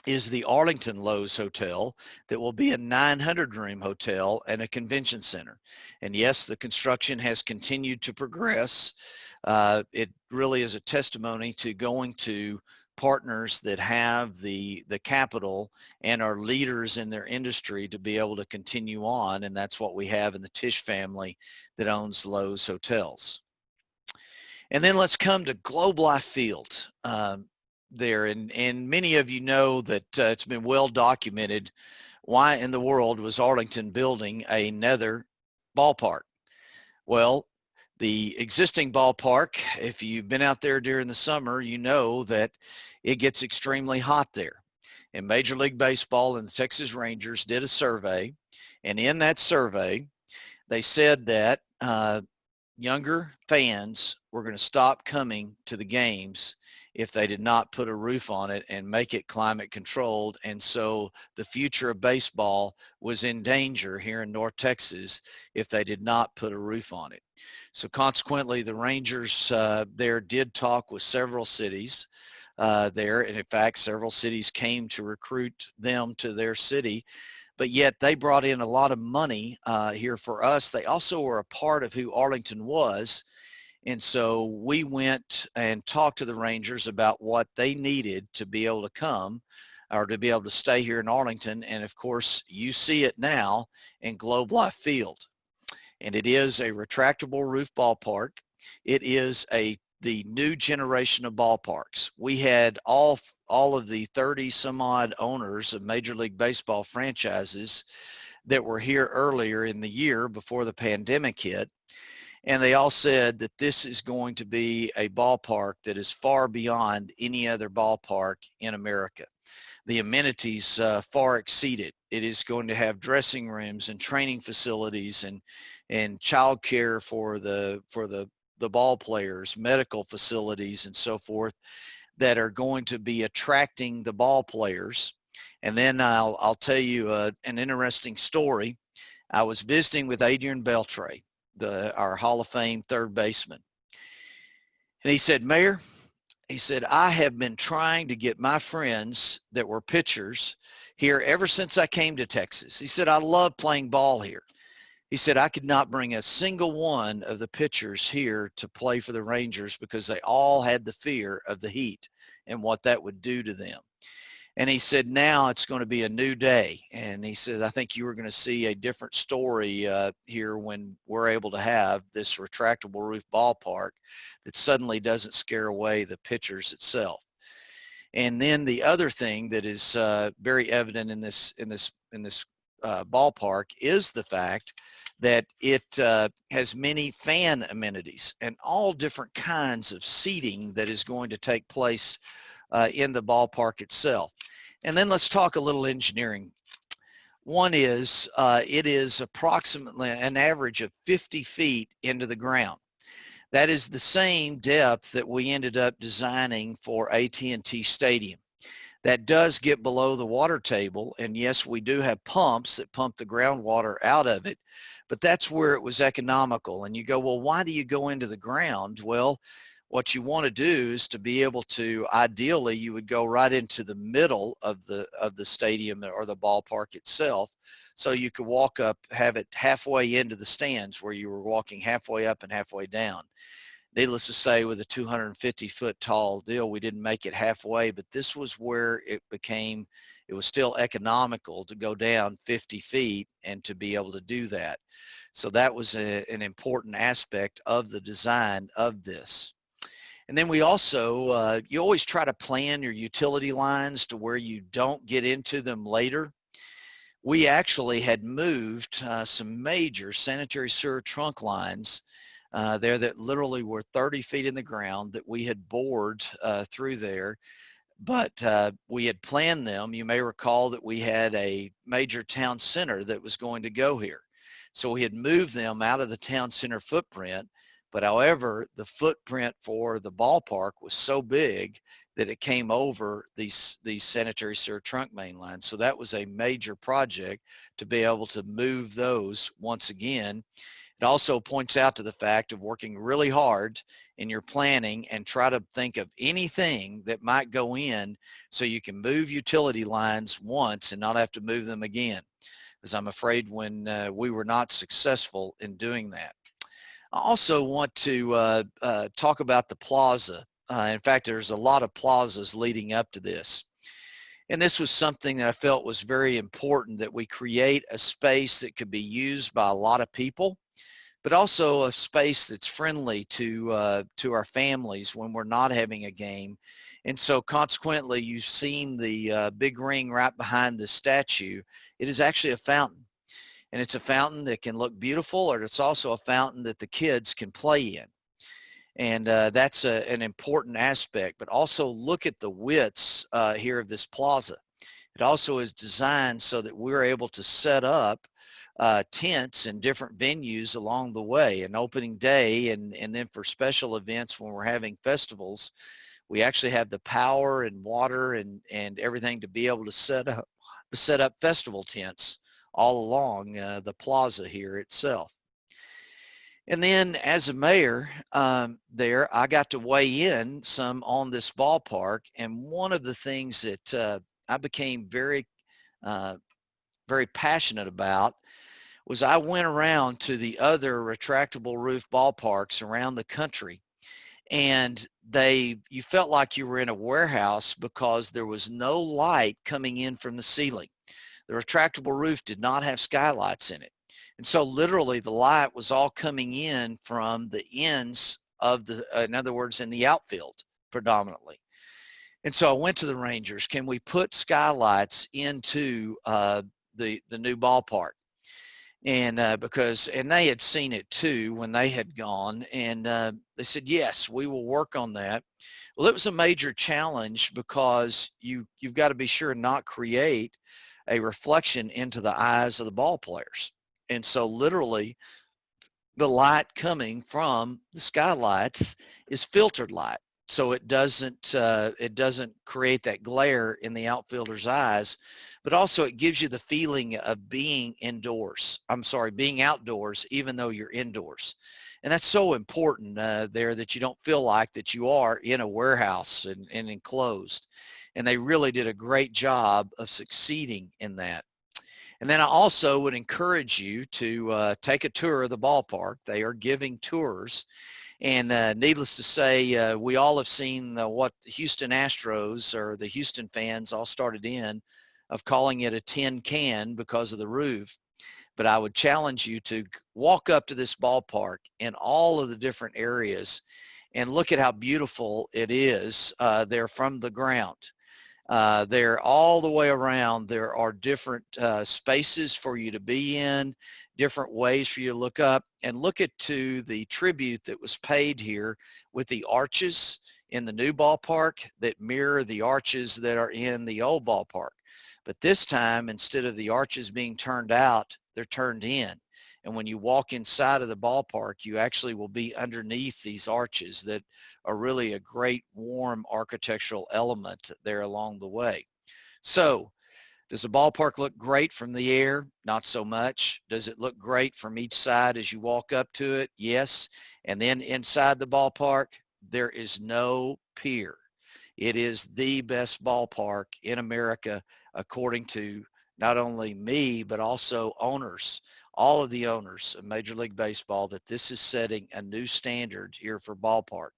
is the Arlington Lowe's Hotel that will be a 900-room hotel and a convention center. And yes, the construction has continued to progress. It really is a testimony to going to partners that have the capital and are leaders in their industry to be able to continue on. And that's what we have in the Tisch family that owns Lowe's Hotels. And then let's come to Globe Life Field there. And many of you know that it's been well documented why in the world was Arlington building another ballpark. Well, the existing ballpark, if you've been out there during the summer, you know that it gets extremely hot there. And Major League Baseball and the Texas Rangers did a survey. And in that survey, they said that younger fans were going to stop coming to the games if they did not put a roof on it and make it climate controlled. And so the future of baseball was in danger here in North Texas if they did not put a roof on it. So consequently, the Rangers there did talk with several cities there. And in fact, several cities came to recruit them to their city. But yet they brought in a lot of money here for us. They also were a part of who Arlington was. And so we went and talked to the Rangers about what they needed to be able to come or to be able to stay here in Arlington. And of course, you see it now in Globe Life Field. And it is a retractable roof ballpark. It is the new generation of ballparks. We had all of the 30 some odd owners of Major League Baseball franchises that were here earlier in the year before the pandemic hit. And they all said that this is going to be a ballpark that is far beyond any other ballpark in America. The amenities far exceed it. It is going to have dressing rooms and training facilities and child care for the ball players, medical facilities and so forth that are going to be attracting the ball players. And then I'll tell you an interesting story. I was visiting with Adrian Beltre, our Hall of Fame third baseman. And he said, Mayor, he said, I have been trying to get my friends that were pitchers here ever since I came to Texas. He said, I love playing ball here. He said, I could not bring a single one of the pitchers here to play for the Rangers because they all had the fear of the heat and what that would do to them. And he said, now it's going to be a new day. And he said, I think you are going to see a different story here when we're able to have this retractable roof ballpark that suddenly doesn't scare away the pitchers itself. And then the other thing that is very evident in this ballpark is the fact that it has many fan amenities and all different kinds of seating that is going to take place in the ballpark itself. And then let's talk a little engineering. One is it is approximately an average of 50 feet into the ground. That is the same depth that we ended up designing for AT&T Stadium. That does get below the water table, and yes, we do have pumps that pump the groundwater out of it, but that's where it was economical. And you go, well, why do you go into the ground? Well, what you want to do is to be able to, ideally, you would go right into the middle of the stadium or the ballpark itself, so you could walk up, have it halfway into the stands where you were walking halfway up and halfway down. Needless to say, with a 250-foot tall deal, we didn't make it halfway, but this was where it was still economical to go down 50 feet and to be able to do that. So that was an important aspect of the design of this. And then we also, you always try to plan your utility lines to where you don't get into them later. We actually had moved some major sanitary sewer trunk lines there that literally were 30 feet in the ground that we had bored through there, but we had planned them. You may recall that we had a major town center that was going to go here. So we had moved them out of the town center footprint, but however, the footprint for the ballpark was so big that it came over these sanitary sewer trunk main lines. So that was a major project to be able to move those once again. It also points out to the fact of working really hard in your planning and try to think of anything that might go in so you can move utility lines once and not have to move them again, because I'm afraid when we were not successful in doing that. I also want to talk about the plaza. In fact, there's a lot of plazas leading up to this. And this was something that I felt was very important, that we create a space that could be used by a lot of people, but also a space that's friendly to our families when we're not having a game. And so consequently, you've seen the big ring right behind the statue. It is actually a fountain. And it's a fountain that can look beautiful, or it's also a fountain that the kids can play in. And that's an important aspect. But also look at the widths here of this plaza. It also is designed so that we're able to set up tents in different venues along the way. And opening day and then for special events when we're having festivals, we actually have the power and water and everything to be able to set up festival tents all along the plaza here itself. And then as a mayor, there, I got to weigh in some on this ballpark. And one of the things that I became very passionate about was I went around to the other retractable roof ballparks around the country, and you felt like you were in a warehouse because there was no light coming in from the ceiling. The retractable roof did not have skylights in it. And so literally the light was all coming in from the ends of in other words, in the outfield predominantly. And so I went to the Rangers, can we put skylights into the new ballpark? And and they had seen it too when they had gone, and they said, yes, we will work on that. Well, it was a major challenge because you've got to be sure not create a reflection into the eyes of the ball players. And so literally the light coming from the skylights is filtered light. So it doesn't create that glare in the outfielder's eyes, but also it gives you the feeling of being being outdoors, even though you're indoors. And that's so important there, that you don't feel like that you are in a warehouse and enclosed. And they really did a great job of succeeding in that. And then I also would encourage you to take a tour of the ballpark. They are giving tours. And needless to say, we all have seen what the Houston Astros or the Houston fans all started in of calling it a tin can because of the roof. But I would challenge you to walk up to this ballpark in all of the different areas and look at how beautiful it is there from the ground. There all the way around, there are different spaces for you to be in, different ways for you to look up, and look at the tribute that was paid here with the arches in the new ballpark that mirror the arches that are in the old ballpark. But this time, instead of the arches being turned out, they're turned in. And when you walk inside of the ballpark, you actually will be underneath these arches that are really a great warm architectural element there along the way. So does the ballpark look great from the air? Not so much. Does it look great from each side as you walk up to it? Yes. And then inside the ballpark, there is no peer. It is the best ballpark in America, according to not only me, but also owners, all of the owners of Major League Baseball, that this is setting a new standard here for ballpark.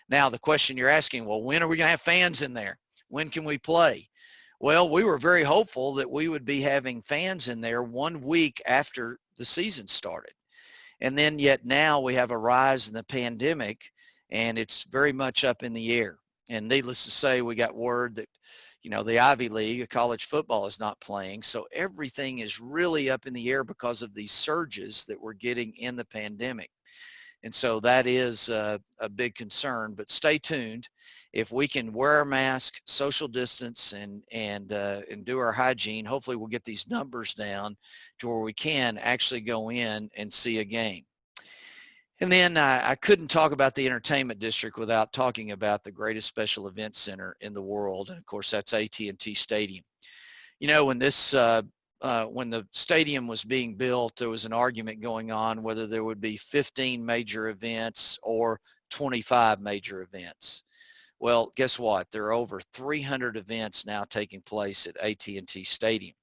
Now, the question you're asking, well, when are we going to have fans in there? When can we play? Well, we were very hopeful that we would be having fans in there 1 week after the season started. And then yet now we have a rise in the pandemic, and it's very much up in the air. And needless to say, we got word that, the Ivy League, college football, is not playing. So everything is really up in the air because of these surges that we're getting in the pandemic. And so that is a big concern, but stay tuned. If we can wear our mask, social distance, and do our hygiene, hopefully we'll get these numbers down to where we can actually go in and see a game. And then I couldn't talk about the entertainment district without talking about the greatest special event center in the world. And of course, that's AT&T Stadium. When when the stadium was being built, there was an argument going on whether there would be 15 major events or 25 major events. Well, guess what? There are over 300 events now taking place at AT&T Stadium.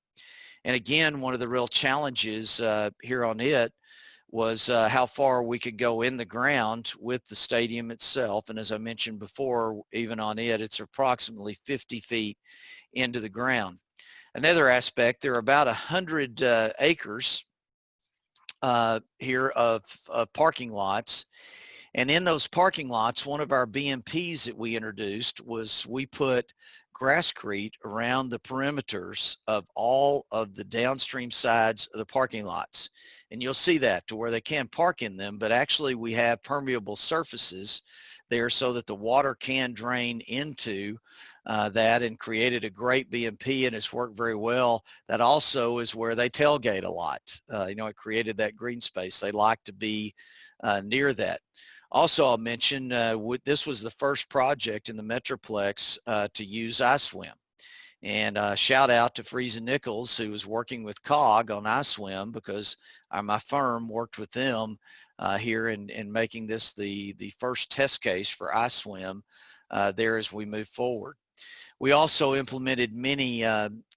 And again, one of the real challenges here on it was how far we could go in the ground with the stadium itself. And as I mentioned before, even on it, it's approximately 50 feet into the ground. Another aspect, there are about 100 acres here of parking lots. And in those parking lots, one of our BMPs that we introduced was we put grasscrete around the perimeters of all of the downstream sides of the parking lots. And you'll see that to where they can park in them, but actually we have permeable surfaces there so that the water can drain into that, and created a great BMP, and it's worked very well. That also is where they tailgate a lot. It created that green space. They like to be near that. Also, I'll mention this was the first project in the Metroplex to use iSwim. And shout out to Freeze and Nichols, who was working with COG on iSwim, because my firm worked with them here in making this the first test case for iSwim there as we move forward. We also implemented many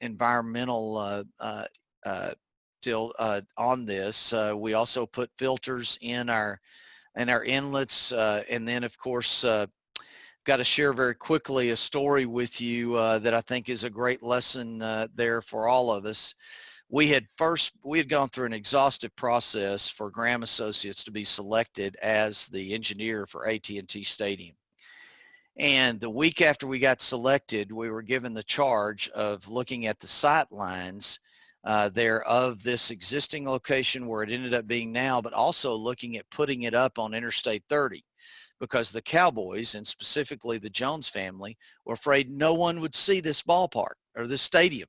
environmental on this. We also put filters in our inlets, and then of course got to share very quickly a story with you that I think is a great lesson there for all of us. We had gone through an exhaustive process for Graham Associates to be selected as the engineer for AT&T Stadium. And the week after we got selected, we were given the charge of looking at the sight lines there of this existing location where it ended up being now, but also looking at putting it up on Interstate 30, because the Cowboys, and specifically the Jones family, were afraid no one would see this ballpark or this stadium.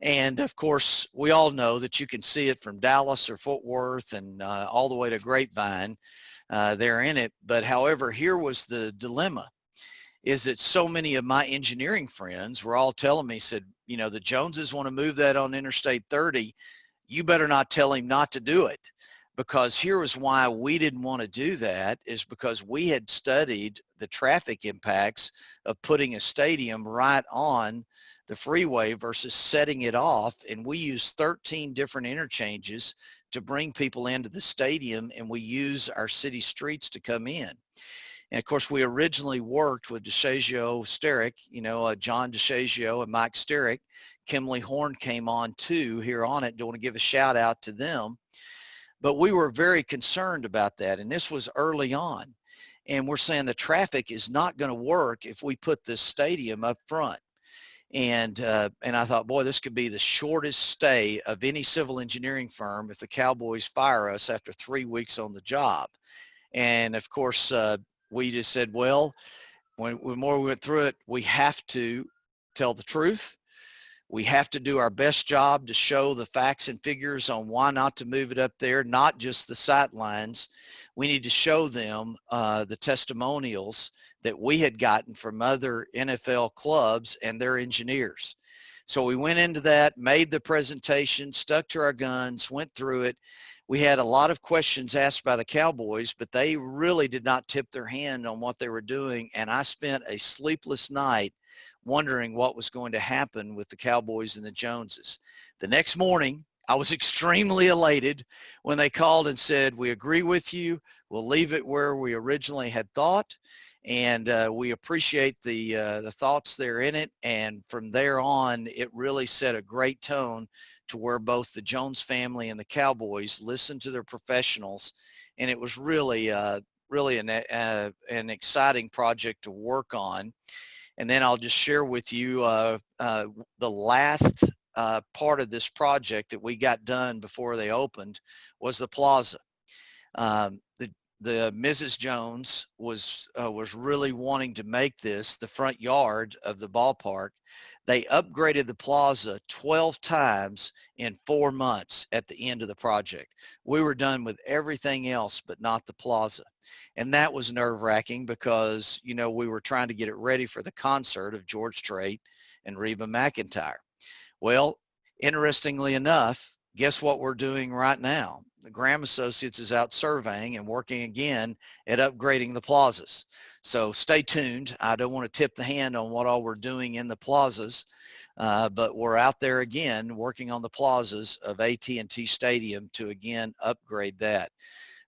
And of course, we all know that you can see it from Dallas or Fort Worth and all the way to Grapevine there in it. But however, here was the dilemma, is that so many of my engineering friends were all telling me, said, you know, the Joneses want to move that on Interstate 30. You better not tell him not to do it. Because here was why we didn't want to do that, is because we had studied the traffic impacts of putting a stadium right on the freeway versus setting it off. And we use 13 different interchanges to bring people into the stadium, and we use our city streets to come in. And of course, we originally worked with DeShazio Sterick, you know, John DeShazio and Mike Sterick. Kimley Horn came on too here on it. Don't want to give a shout out to them. But we were very concerned about that. And this was early on. And we're saying the traffic is not going to work if we put this stadium up front. And I thought, boy, this could be the shortest stay of any civil engineering firm if the Cowboys fire us after 3 weeks on the job. And of course, we just said, well, when more we went through it, we have to tell the truth. We have to do our best job to show the facts and figures on why not to move it up there, not just the sight lines. We need to show them the testimonials that we had gotten from other NFL clubs and their engineers. So we went into that, made the presentation, stuck to our guns, went through it. We had a lot of questions asked by the Cowboys, but they really did not tip their hand on what they were doing. And I spent a sleepless night wondering what was going to happen with the Cowboys and the Joneses. The next morning, I was extremely elated when they called and said, we agree with you. We'll leave it where we originally had thought. And we appreciate the thoughts there in it. And from there on, it really set a great tone to where both the Jones family and the Cowboys listened to their professionals. And it was really, really an exciting project to work on. And then I'll just share with you the last part of this project that we got done before they opened was the Plaza. The Mrs. Jones was really wanting to make this the front yard of the ballpark. They upgraded the Plaza 12 times in 4 months at the end of the project. We were done with everything else but not the Plaza. And that was nerve-wracking because, you know, we were trying to get it ready for the concert of George Strait and Reba McEntire. Well, interestingly enough, guess what we're doing right now? The Graham Associates is out surveying and working again at upgrading the plazas. So stay tuned. I don't want to tip the hand on what all we're doing in the plazas, but we're out there again working on the plazas of AT&T Stadium to again upgrade that.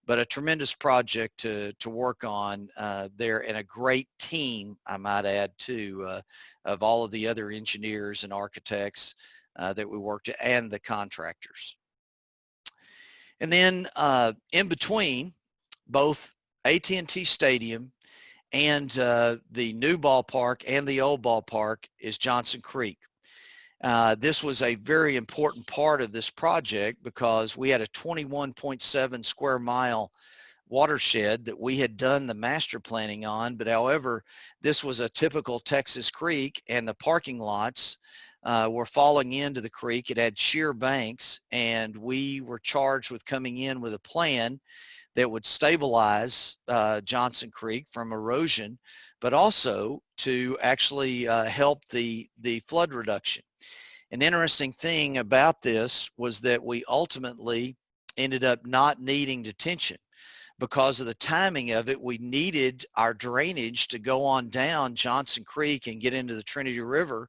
But a tremendous project to work on there, and a great team, I might add, too, of all of the other engineers and architects that we worked with, and the contractors. And then in between both AT&T Stadium and the new ballpark and the old ballpark is Johnson Creek. This was a very important part of this project because we had a 21.7 square mile watershed that we had done the master planning on, but however, this was a typical Texas creek, and the parking lots were falling into the creek. It had sheer banks, and we were charged with coming in with a plan that would stabilize Johnson Creek from erosion, but also to actually help the flood reduction. An interesting thing about this was that we ultimately ended up not needing detention because of the timing of it, we needed our drainage to go on down Johnson Creek and get into the Trinity River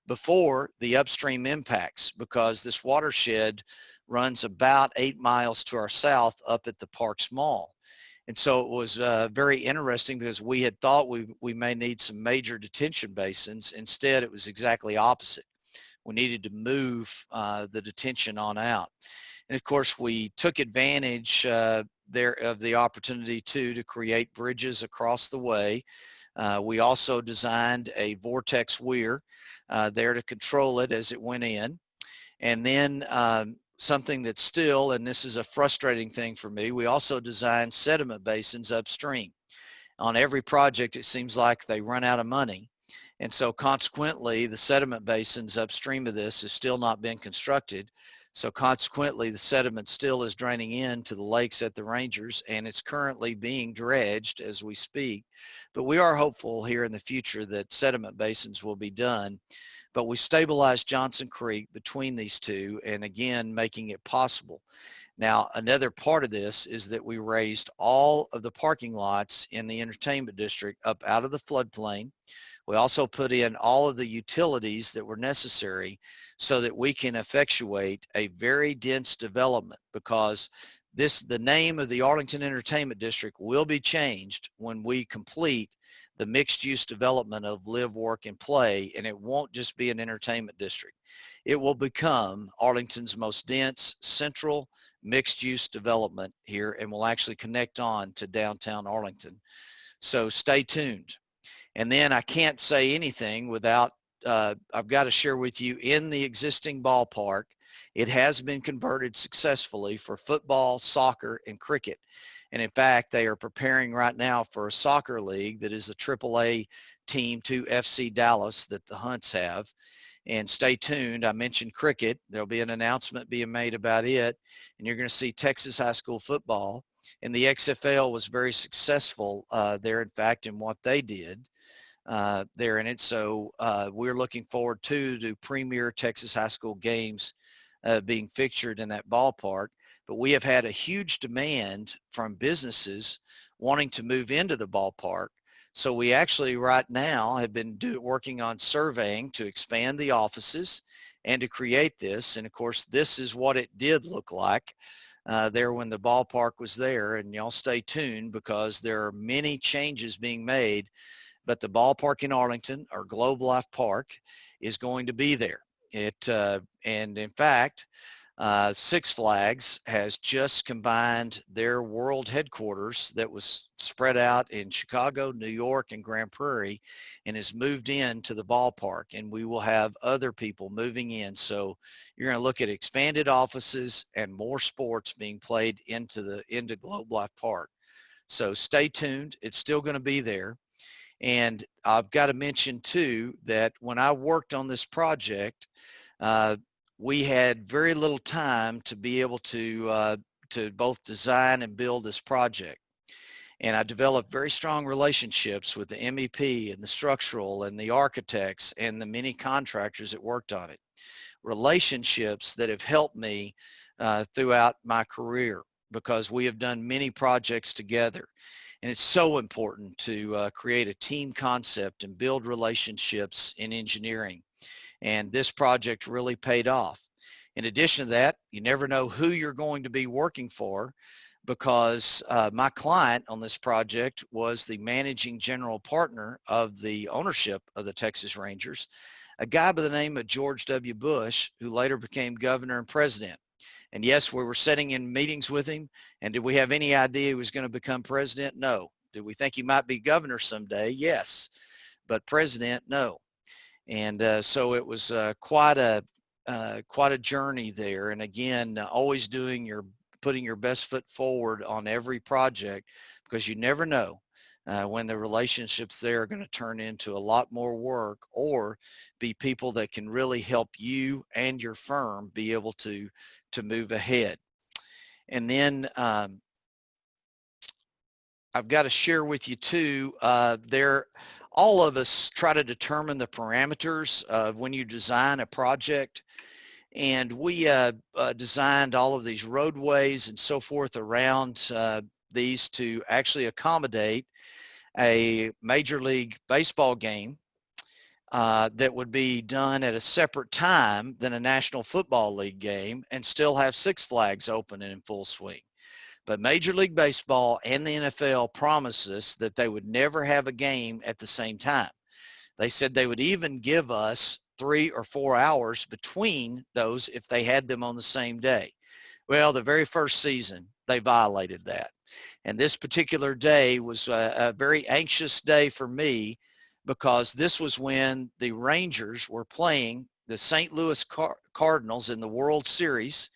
before the upstream impacts, because this watershed runs about 8 miles to our south up at the Parks Mall. And so it was very interesting, because we had thought we may need some major detention basins. Instead, it was exactly opposite. We needed to move the detention on out. And of course, we took advantage there of the opportunity to create bridges across the way. We also designed a vortex weir there to control it as it went in. And then something that's still, and this is a frustrating thing for me, we also designed sediment basins upstream. On every project, it seems like they run out of money. And so consequently, the sediment basins upstream of this has still not been constructed. So consequently, the sediment still is draining into the lakes at the Rangers, and it's currently being dredged as we speak. But we are hopeful here in the future that sediment basins will be done. But we stabilized Johnson Creek between these two, and again, making it possible. Now, another part of this is that we raised all of the parking lots in the entertainment district up out of the floodplain. We also put in all of the utilities that were necessary so that we can effectuate a very dense development, because the name of the Arlington Entertainment District will be changed when we complete the mixed-use development of live, work, and play, and it won't just be an entertainment district. It will become Arlington's most dense, central, mixed-use development here, and will actually connect on to downtown Arlington. So stay tuned. And then I can't say anything without, I've got to share with you, in the existing ballpark, it has been converted successfully for football, soccer, and cricket. And in fact, they are preparing right now for a soccer league that is a AAA team to FC Dallas that the Hunts have. And stay tuned. I mentioned cricket. There'll be an announcement being made about it. And you're going to see Texas high school football. And the XFL was very successful there, in fact, in what they did there in it. So we're looking forward to premier Texas high school games being featured in that ballpark. But we have had a huge demand from businesses wanting to move into the ballpark. So we actually right now have been working on surveying to expand the offices and to create this. And of course, this is what it did look like there when the ballpark was there. And y'all stay tuned, because there are many changes being made. But the ballpark in Arlington, or Globe Life Park, is going to be there. And in fact, Six Flags has just combined their world headquarters that was spread out in Chicago, New York, and Grand Prairie, and has moved into the ballpark. And we will have other people moving in. So you're going to look at expanded offices and more sports being played into Globe Life Park. So stay tuned. It's still going to be there. And I've got to mention too that when I worked on this project, we had very little time to be able to both design and build this project. And I developed very strong relationships with the MEP and the structural and the architects and the many contractors that worked on it. Relationships that have helped me throughout my career, because we have done many projects together. And it's so important to create a team concept and build relationships in engineering. And this project really paid off. In addition to that, you never know who you're going to be working for, because my client on this project was the managing general partner of the ownership of the Texas Rangers, a guy by the name of George W. Bush, who later became governor and president. And yes, we were sitting in meetings with him. And did we have any idea he was going to become president? No. Did we think he might be governor someday? Yes. But president, no. And so it was quite a journey there. And again, always putting your best foot forward on every project, because you never know when the relationships there are going to turn into a lot more work, or be people that can really help you and your firm be able to move ahead. And then I've got to share with you too, all of us try to determine the parameters of when you design a project. And we designed all of these roadways and so forth around these to actually accommodate a Major League Baseball game that would be done at a separate time than a National Football League game and still have Six Flags open and in full swing. But Major League Baseball and the NFL promised us that they would never have a game at the same time. They said they would even give us 3 or 4 hours between those if they had them on the same day. Well, the very first season, they violated that. And this particular day was a very anxious day for me because this was when the Rangers were playing the St. Louis Cardinals in the World Series.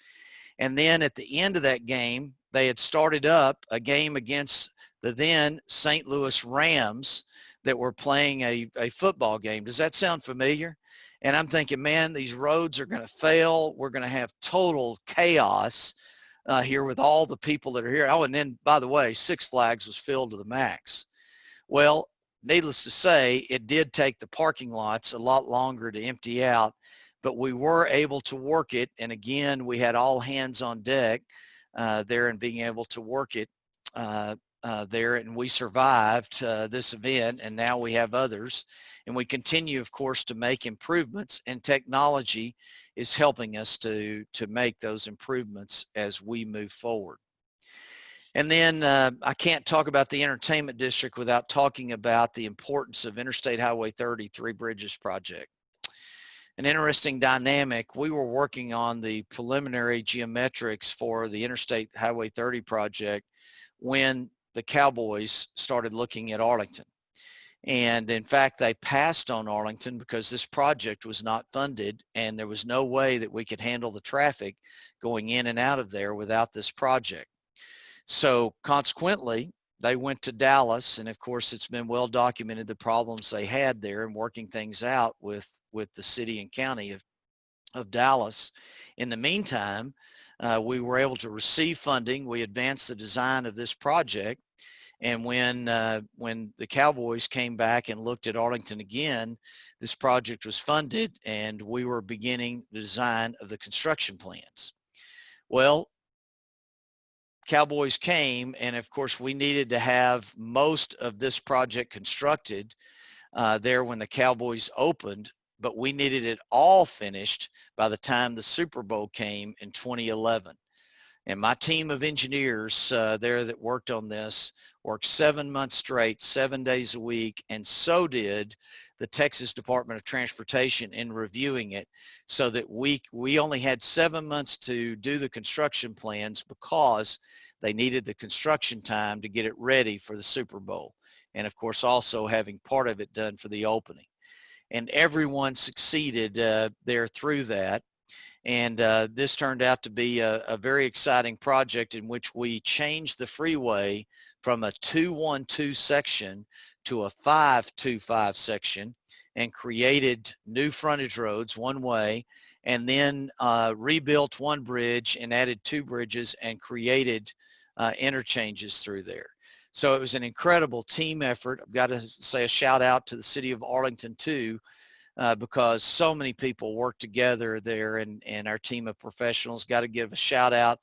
And then at the end of that game, they had started up a game against the then St. Louis Rams that were playing a football game. Does that sound familiar? And I'm thinking, man, these roads are going to fail. We're going to have total chaos here with all the people that are here. Oh, and then, by the way, Six Flags was filled to the max. Well, needless to say, it did take the parking lots a lot longer to empty out, but we were able to work it. And again, we had all hands on deck there and being able to work it there, and we survived this event, and now we have others, and we continue, of course, to make improvements, and technology is helping us to make those improvements as we move forward. And then I can't talk about the entertainment district without talking about the importance of Interstate Highway 30 Three Bridges project. An interesting dynamic, we were working on the preliminary geometrics for the Interstate Highway 30 project when the Cowboys started looking at Arlington. And in fact, they passed on Arlington because this project was not funded and there was no way that we could handle the traffic going in and out of there without this project. So consequently, they went to Dallas, and of course it's been well documented the problems they had there and working things out with the city and county of Dallas. In the meantime, we were able to receive funding. We advanced the design of this project, and when the Cowboys came back and looked at Arlington again, this project was funded, and we were beginning the design of the construction plans. Well, Cowboys came, and of course we needed to have most of this project constructed there when the Cowboys opened, but we needed it all finished by the time the Super Bowl came in 2011. And my team of engineers there that worked on this worked 7 months straight, 7 days a week, and so did the Texas Department of Transportation in reviewing it, so that we only had 7 months to do the construction plans because they needed the construction time to get it ready for the Super Bowl. And of course, also having part of it done for the opening. And everyone succeeded there through that. And this turned out to be a very exciting project in which we changed the freeway from a 212 section to a 525 section and created new frontage roads one way, and then rebuilt one bridge and added 2 bridges and created interchanges through there. So it was an incredible team effort. I've got to say a shout out to the city of Arlington too, because so many people work together there, and our team of professionals. Got to give a shout out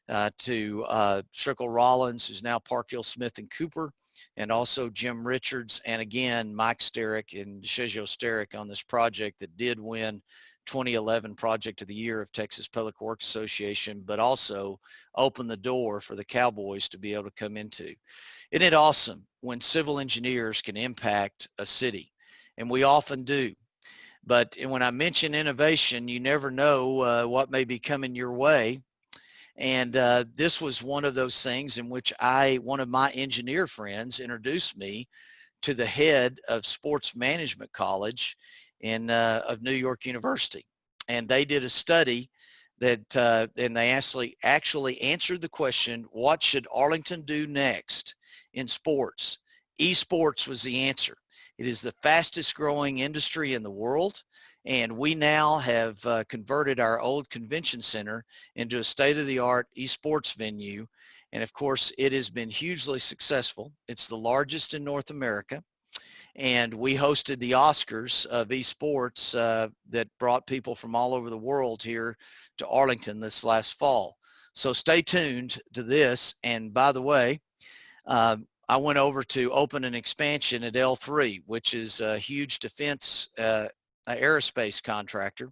to Strickle Rollins, who's now Park Hill Smith and Cooper, and also Jim Richards, and again Mike Sterick and Shezio Sterick on this project that did win 2011 Project of the Year of Texas Public Works Association, but also opened the door for the Cowboys to be able to come into. Isn't it awesome when civil engineers can impact a city? And we often do. But when I mention innovation, you never know what may be coming your way. And this was one of those things in which one of my engineer friends introduced me to the head of Sports Management College of New York University. And they did a study that, and they actually answered the question, what should Arlington do next in sports? Esports was the answer. It is the fastest growing industry in the world, and we now have converted our old convention center into a state-of-the-art esports venue, and of course it has been hugely successful. It's the largest in North America, and we hosted the Oscars of esports that brought people from all over the world here to Arlington this last fall. So stay tuned to this. And by the way, I went over to open an expansion at L3, which is a huge defense aerospace contractor,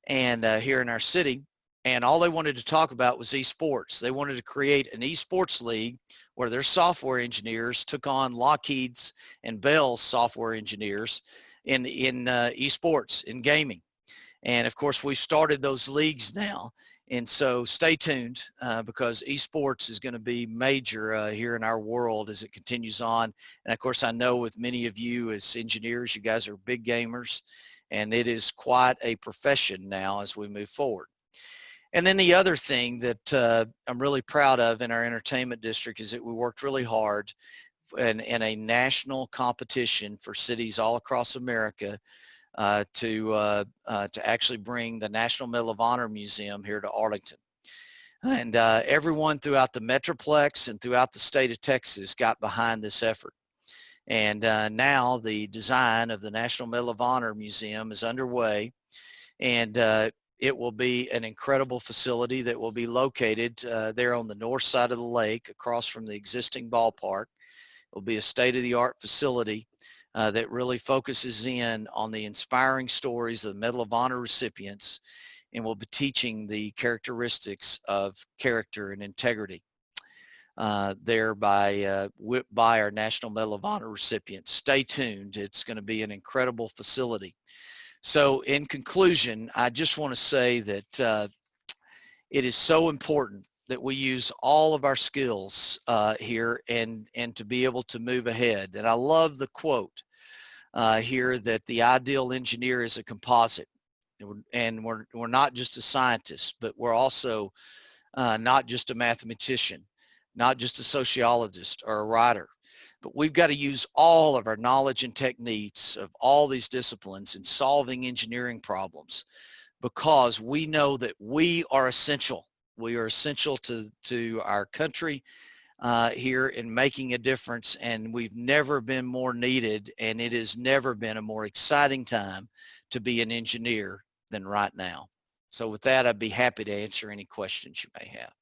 and here in our city. And all they wanted to talk about was esports. They wanted to create an esports league where their software engineers took on Lockheed's and Bell's software engineers in esports, in gaming. And of course, we've started those leagues now. And so stay tuned because esports is going to be major here in our world as it continues on. And of course, I know with many of you as engineers, you guys are big gamers, and it is quite a profession now as we move forward. And then the other thing that I'm really proud of in our entertainment district is that we worked really hard in a national competition for cities all across America to actually bring the National Medal of Honor Museum here to Arlington. And everyone throughout the Metroplex and throughout the state of Texas got behind this effort. And now the design of the National Medal of Honor Museum is underway, and it will be an incredible facility that will be located there on the north side of the lake across from the existing ballpark. It will be a state-of-the-art facility that really focuses in on the inspiring stories of the Medal of Honor recipients, and will be teaching the characteristics of character and integrity there by our National Medal of Honor recipients. Stay tuned. It's going to be an incredible facility. So in conclusion, I just want to say that it is so important that we use all of our skills here and to be able to move ahead. And I love the quote here that the ideal engineer is a composite. And we're not just a scientist, but we're also not just a mathematician, not just a sociologist or a writer. But we've got to use all of our knowledge and techniques of all these disciplines in solving engineering problems, because we know that we are essential. We are essential to our country here in making a difference, and we've never been more needed, and it has never been a more exciting time to be an engineer than right now. So with that, I'd be happy to answer any questions you may have.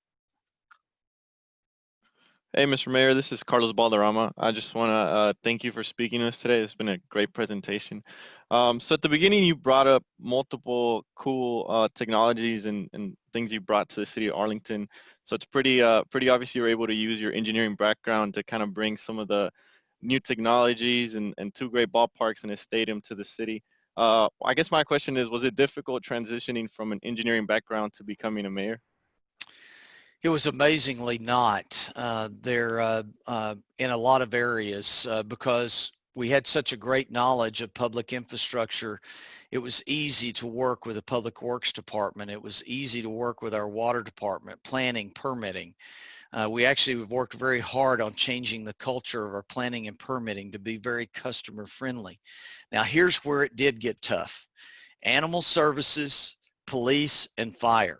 Hey, Mr. Mayor, this is Carlos Balderrama. I just want to thank you for speaking to us today. It's been a great presentation. So at the beginning, you brought up multiple cool technologies and things you brought to the city of Arlington. So it's pretty obvious you're able to use your engineering background to kind of bring some of the new technologies and two great ballparks and a stadium to the city. I guess my question is, was it difficult transitioning from an engineering background to becoming a mayor? It was amazingly not there in a lot of areas because we had such a great knowledge of public infrastructure. It was easy to work with the Public Works Department. It was easy to work with our water department, planning, permitting. We've worked very hard on changing the culture of our planning and permitting to be very customer friendly. Now here's where it did get tough. Animal services, police, and fire.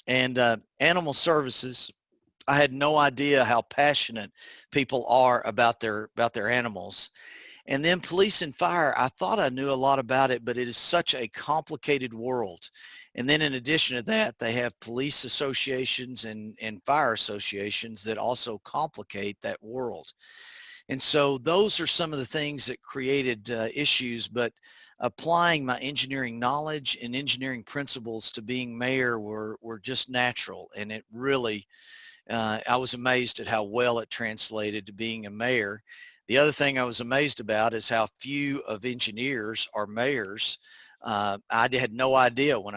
And animal services, I had no idea how passionate people are about their animals. And then police and fire, I thought I knew a lot about it, but it is such a complicated world. And then in addition to that, they have police associations and fire associations that also complicate that world. And so those are some of the things that created issues, but applying my engineering knowledge and engineering principles to being mayor were just natural. And it really, I was amazed at how well it translated to being a mayor. The other thing I was amazed about is how few of engineers are mayors. I had no idea when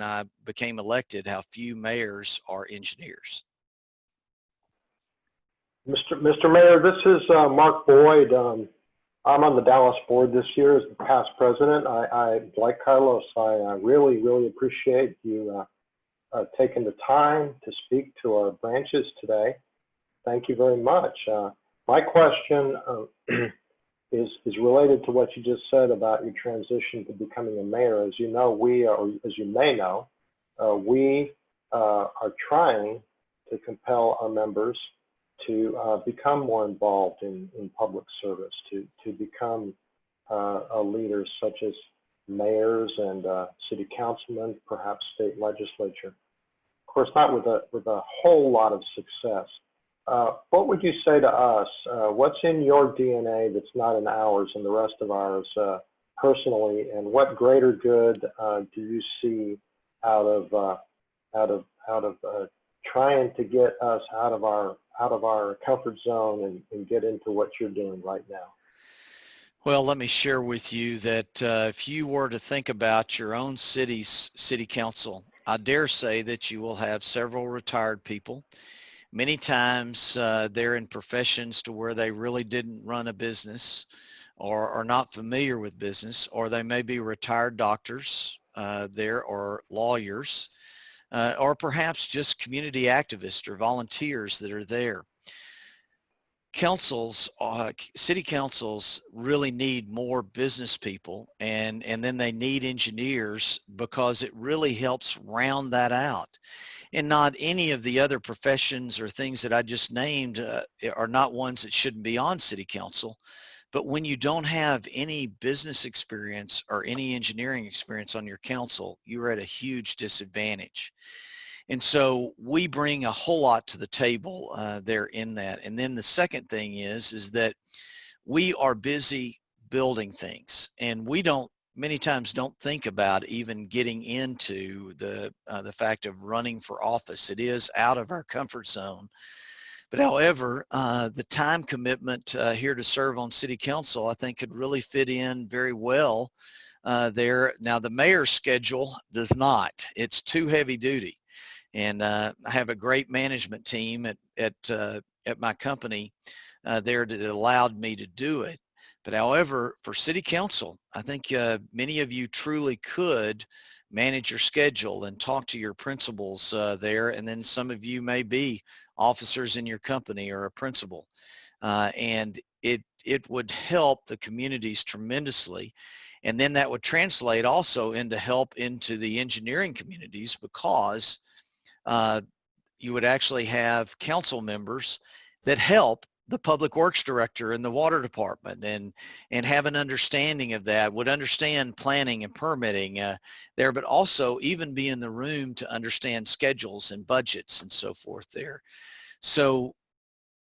I became elected how few mayors are engineers. Mr. Mayor, this is Mark Boyd. I'm on the Dallas board this year as the past president. I like Carlos, I really appreciate you taking the time to speak to our branches today. Thank you very much. My question is related to what you just said about your transition to becoming a mayor. As you know, as you may know, we are trying to compel our members to become more involved in public service, to become leaders such as mayors and city councilmen, perhaps state legislature. course, not with a whole lot of success. What would you say to us? What's in your DNA that's not in ours and the rest of ours personally, and what greater good do you see out of trying to get us out of our comfort zone and get into what you're doing right now? Well, let me share with you that if you were to think about your own city's city council, I dare say that you will have several retired people. Many times they're in professions to where they really didn't run a business or are not familiar with business, or they may be retired doctors there, or lawyers, or perhaps just community activists or volunteers that are there. Councils, city councils really need more business people, and then they need engineers, because it really helps round that out. And not any of the other professions or things that I just named are not ones that shouldn't be on city council. But when you don't have any business experience or any engineering experience on your council, you're at a huge disadvantage. And so we bring a whole lot to the table there in that. And then the second thing is that we are busy building things, and we many times don't think about even getting into the fact of running for office. It is out of our comfort zone. But however, the time commitment here to serve on city council, I think, could really fit in very well there. Now, the mayor's schedule does not. It's too heavy duty. And I have a great management team at my company there that allowed me to do it. But however, for city council, I think many of you truly could manage your schedule and talk to your principals there. And then some of you may be officers in your company or a principal. And it would help the communities tremendously. And then that would translate also into help into the engineering communities, because you would actually have council members that help the public works director and the water department, and have an understanding of that, would understand planning and permitting there, but also even be in the room to understand schedules and budgets and so forth there. So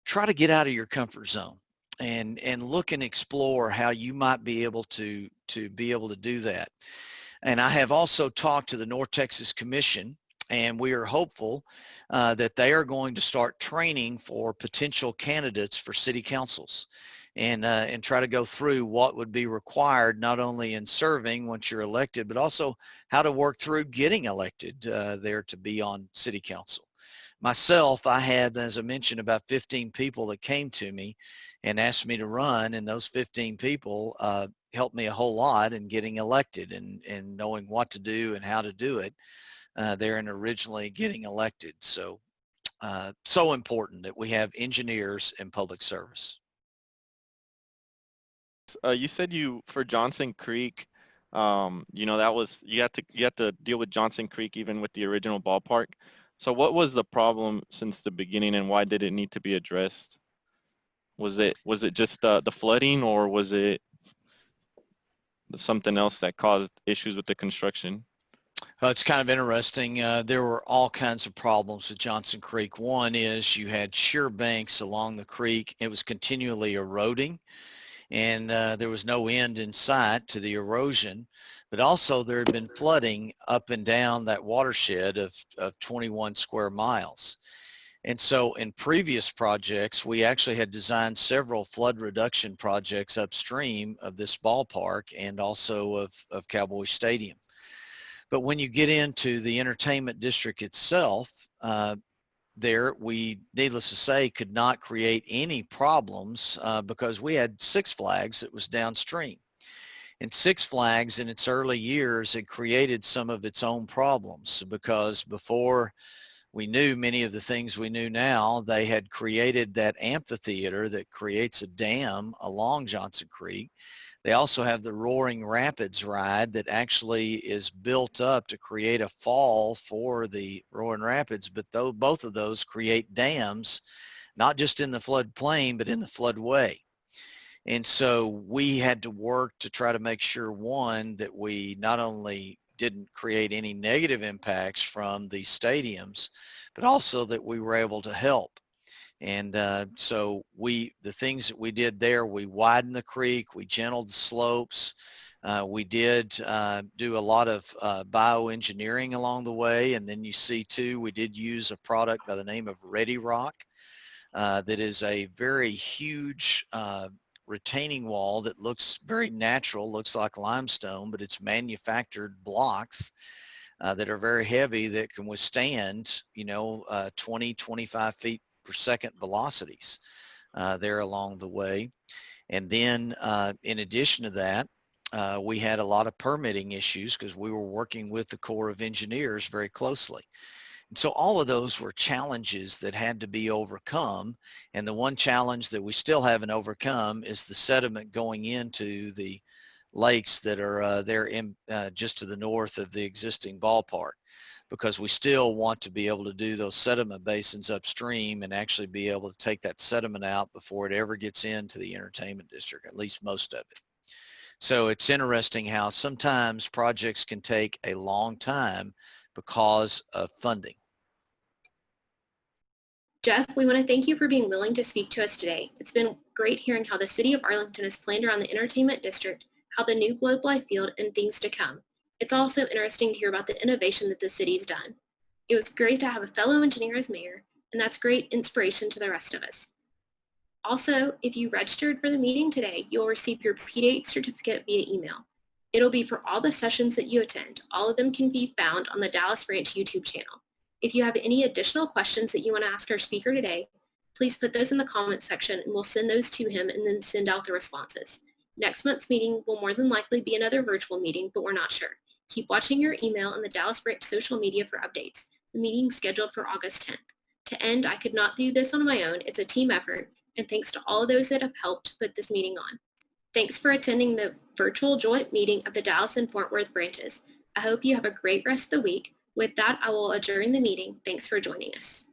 try to get out of your comfort zone and look and explore how you might be able to do that. And I have also talked to the North Texas Commission, and we are hopeful that they are going to start training for potential candidates for city councils, and try to go through what would be required, not only in serving once you're elected, but also how to work through getting elected there to be on city council. Myself, I had, as I mentioned, about 15 people that came to me and asked me to run, and those 15 people helped me a whole lot in getting elected and knowing what to do and how to do it. There and originally getting elected. So, so important that we have engineers in public service. You said for Johnson Creek, that was, you had to deal with Johnson Creek even with the original ballpark. So what was the problem since the beginning, and why did it need to be addressed? Was it just the flooding, or was it something else that caused issues with the construction? It's kind of interesting. There were all kinds of problems with Johnson Creek. One is you had sheer banks along the creek. It was continually eroding, and there was no end in sight to the erosion. But also there had been flooding up and down that watershed of 21 square miles. And so in previous projects, we actually had designed several flood reduction projects upstream of this ballpark and also of Cowboy Stadium. But when you get into the entertainment district itself, there we, needless to say, could not create any problems because we had Six Flags that was downstream. And Six Flags in its early years had created some of its own problems, because before we knew many of the things we knew now, they had created that amphitheater that creates a dam along Johnson Creek. They also have the Roaring Rapids ride that actually is built up to create a fall for the Roaring Rapids, but both of those create dams, not just in the floodplain, but in the floodway. And so we had to work to try to make sure, one, that we not only didn't create any negative impacts from the stadiums, but also that we were able to help. And so the things that we did there, we widened the creek, we gentled the slopes. We did do a lot of bioengineering along the way. And then you see too, we did use a product by the name of Ready Rock that is a very huge retaining wall that looks very natural, looks like limestone, but it's manufactured blocks that are very heavy that can withstand, 20, 25 feet per second velocities there along the way. And then in addition to that, we had a lot of permitting issues because we were working with the Corps of Engineers very closely. And so all of those were challenges that had to be overcome. And the one challenge that we still haven't overcome is the sediment going into the lakes that are there just to the north of the existing ballpark, because we still want to be able to do those sediment basins upstream and actually be able to take that sediment out before it ever gets into the entertainment district, at least most of it. So it's interesting how sometimes projects can take a long time because of funding. Jeff, we want to thank you for being willing to speak to us today. It's been great hearing how the City of Arlington has planned around the entertainment district, how the new Globe Life Field, and things to come. It's also interesting to hear about the innovation that the city's done. It was great to have a fellow engineer as mayor, and that's great inspiration to the rest of us. Also, if you registered for the meeting today, you'll receive your P-Date certificate via email. It'll be for all the sessions that you attend. All of them can be found on the Dallas Branch YouTube channel. If you have any additional questions that you want to ask our speaker today, please put those in the comments section and we'll send those to him and then send out the responses. Next month's meeting will more than likely be another virtual meeting, but we're not sure. Keep watching your email and the Dallas Branch social media for updates. The meeting's scheduled for August 10th. To end, I could not do this on my own. It's a team effort, and thanks to all of those that have helped put this meeting on. Thanks for attending the virtual joint meeting of the Dallas and Fort Worth branches. I hope you have a great rest of the week. With that, I will adjourn the meeting. Thanks for joining us.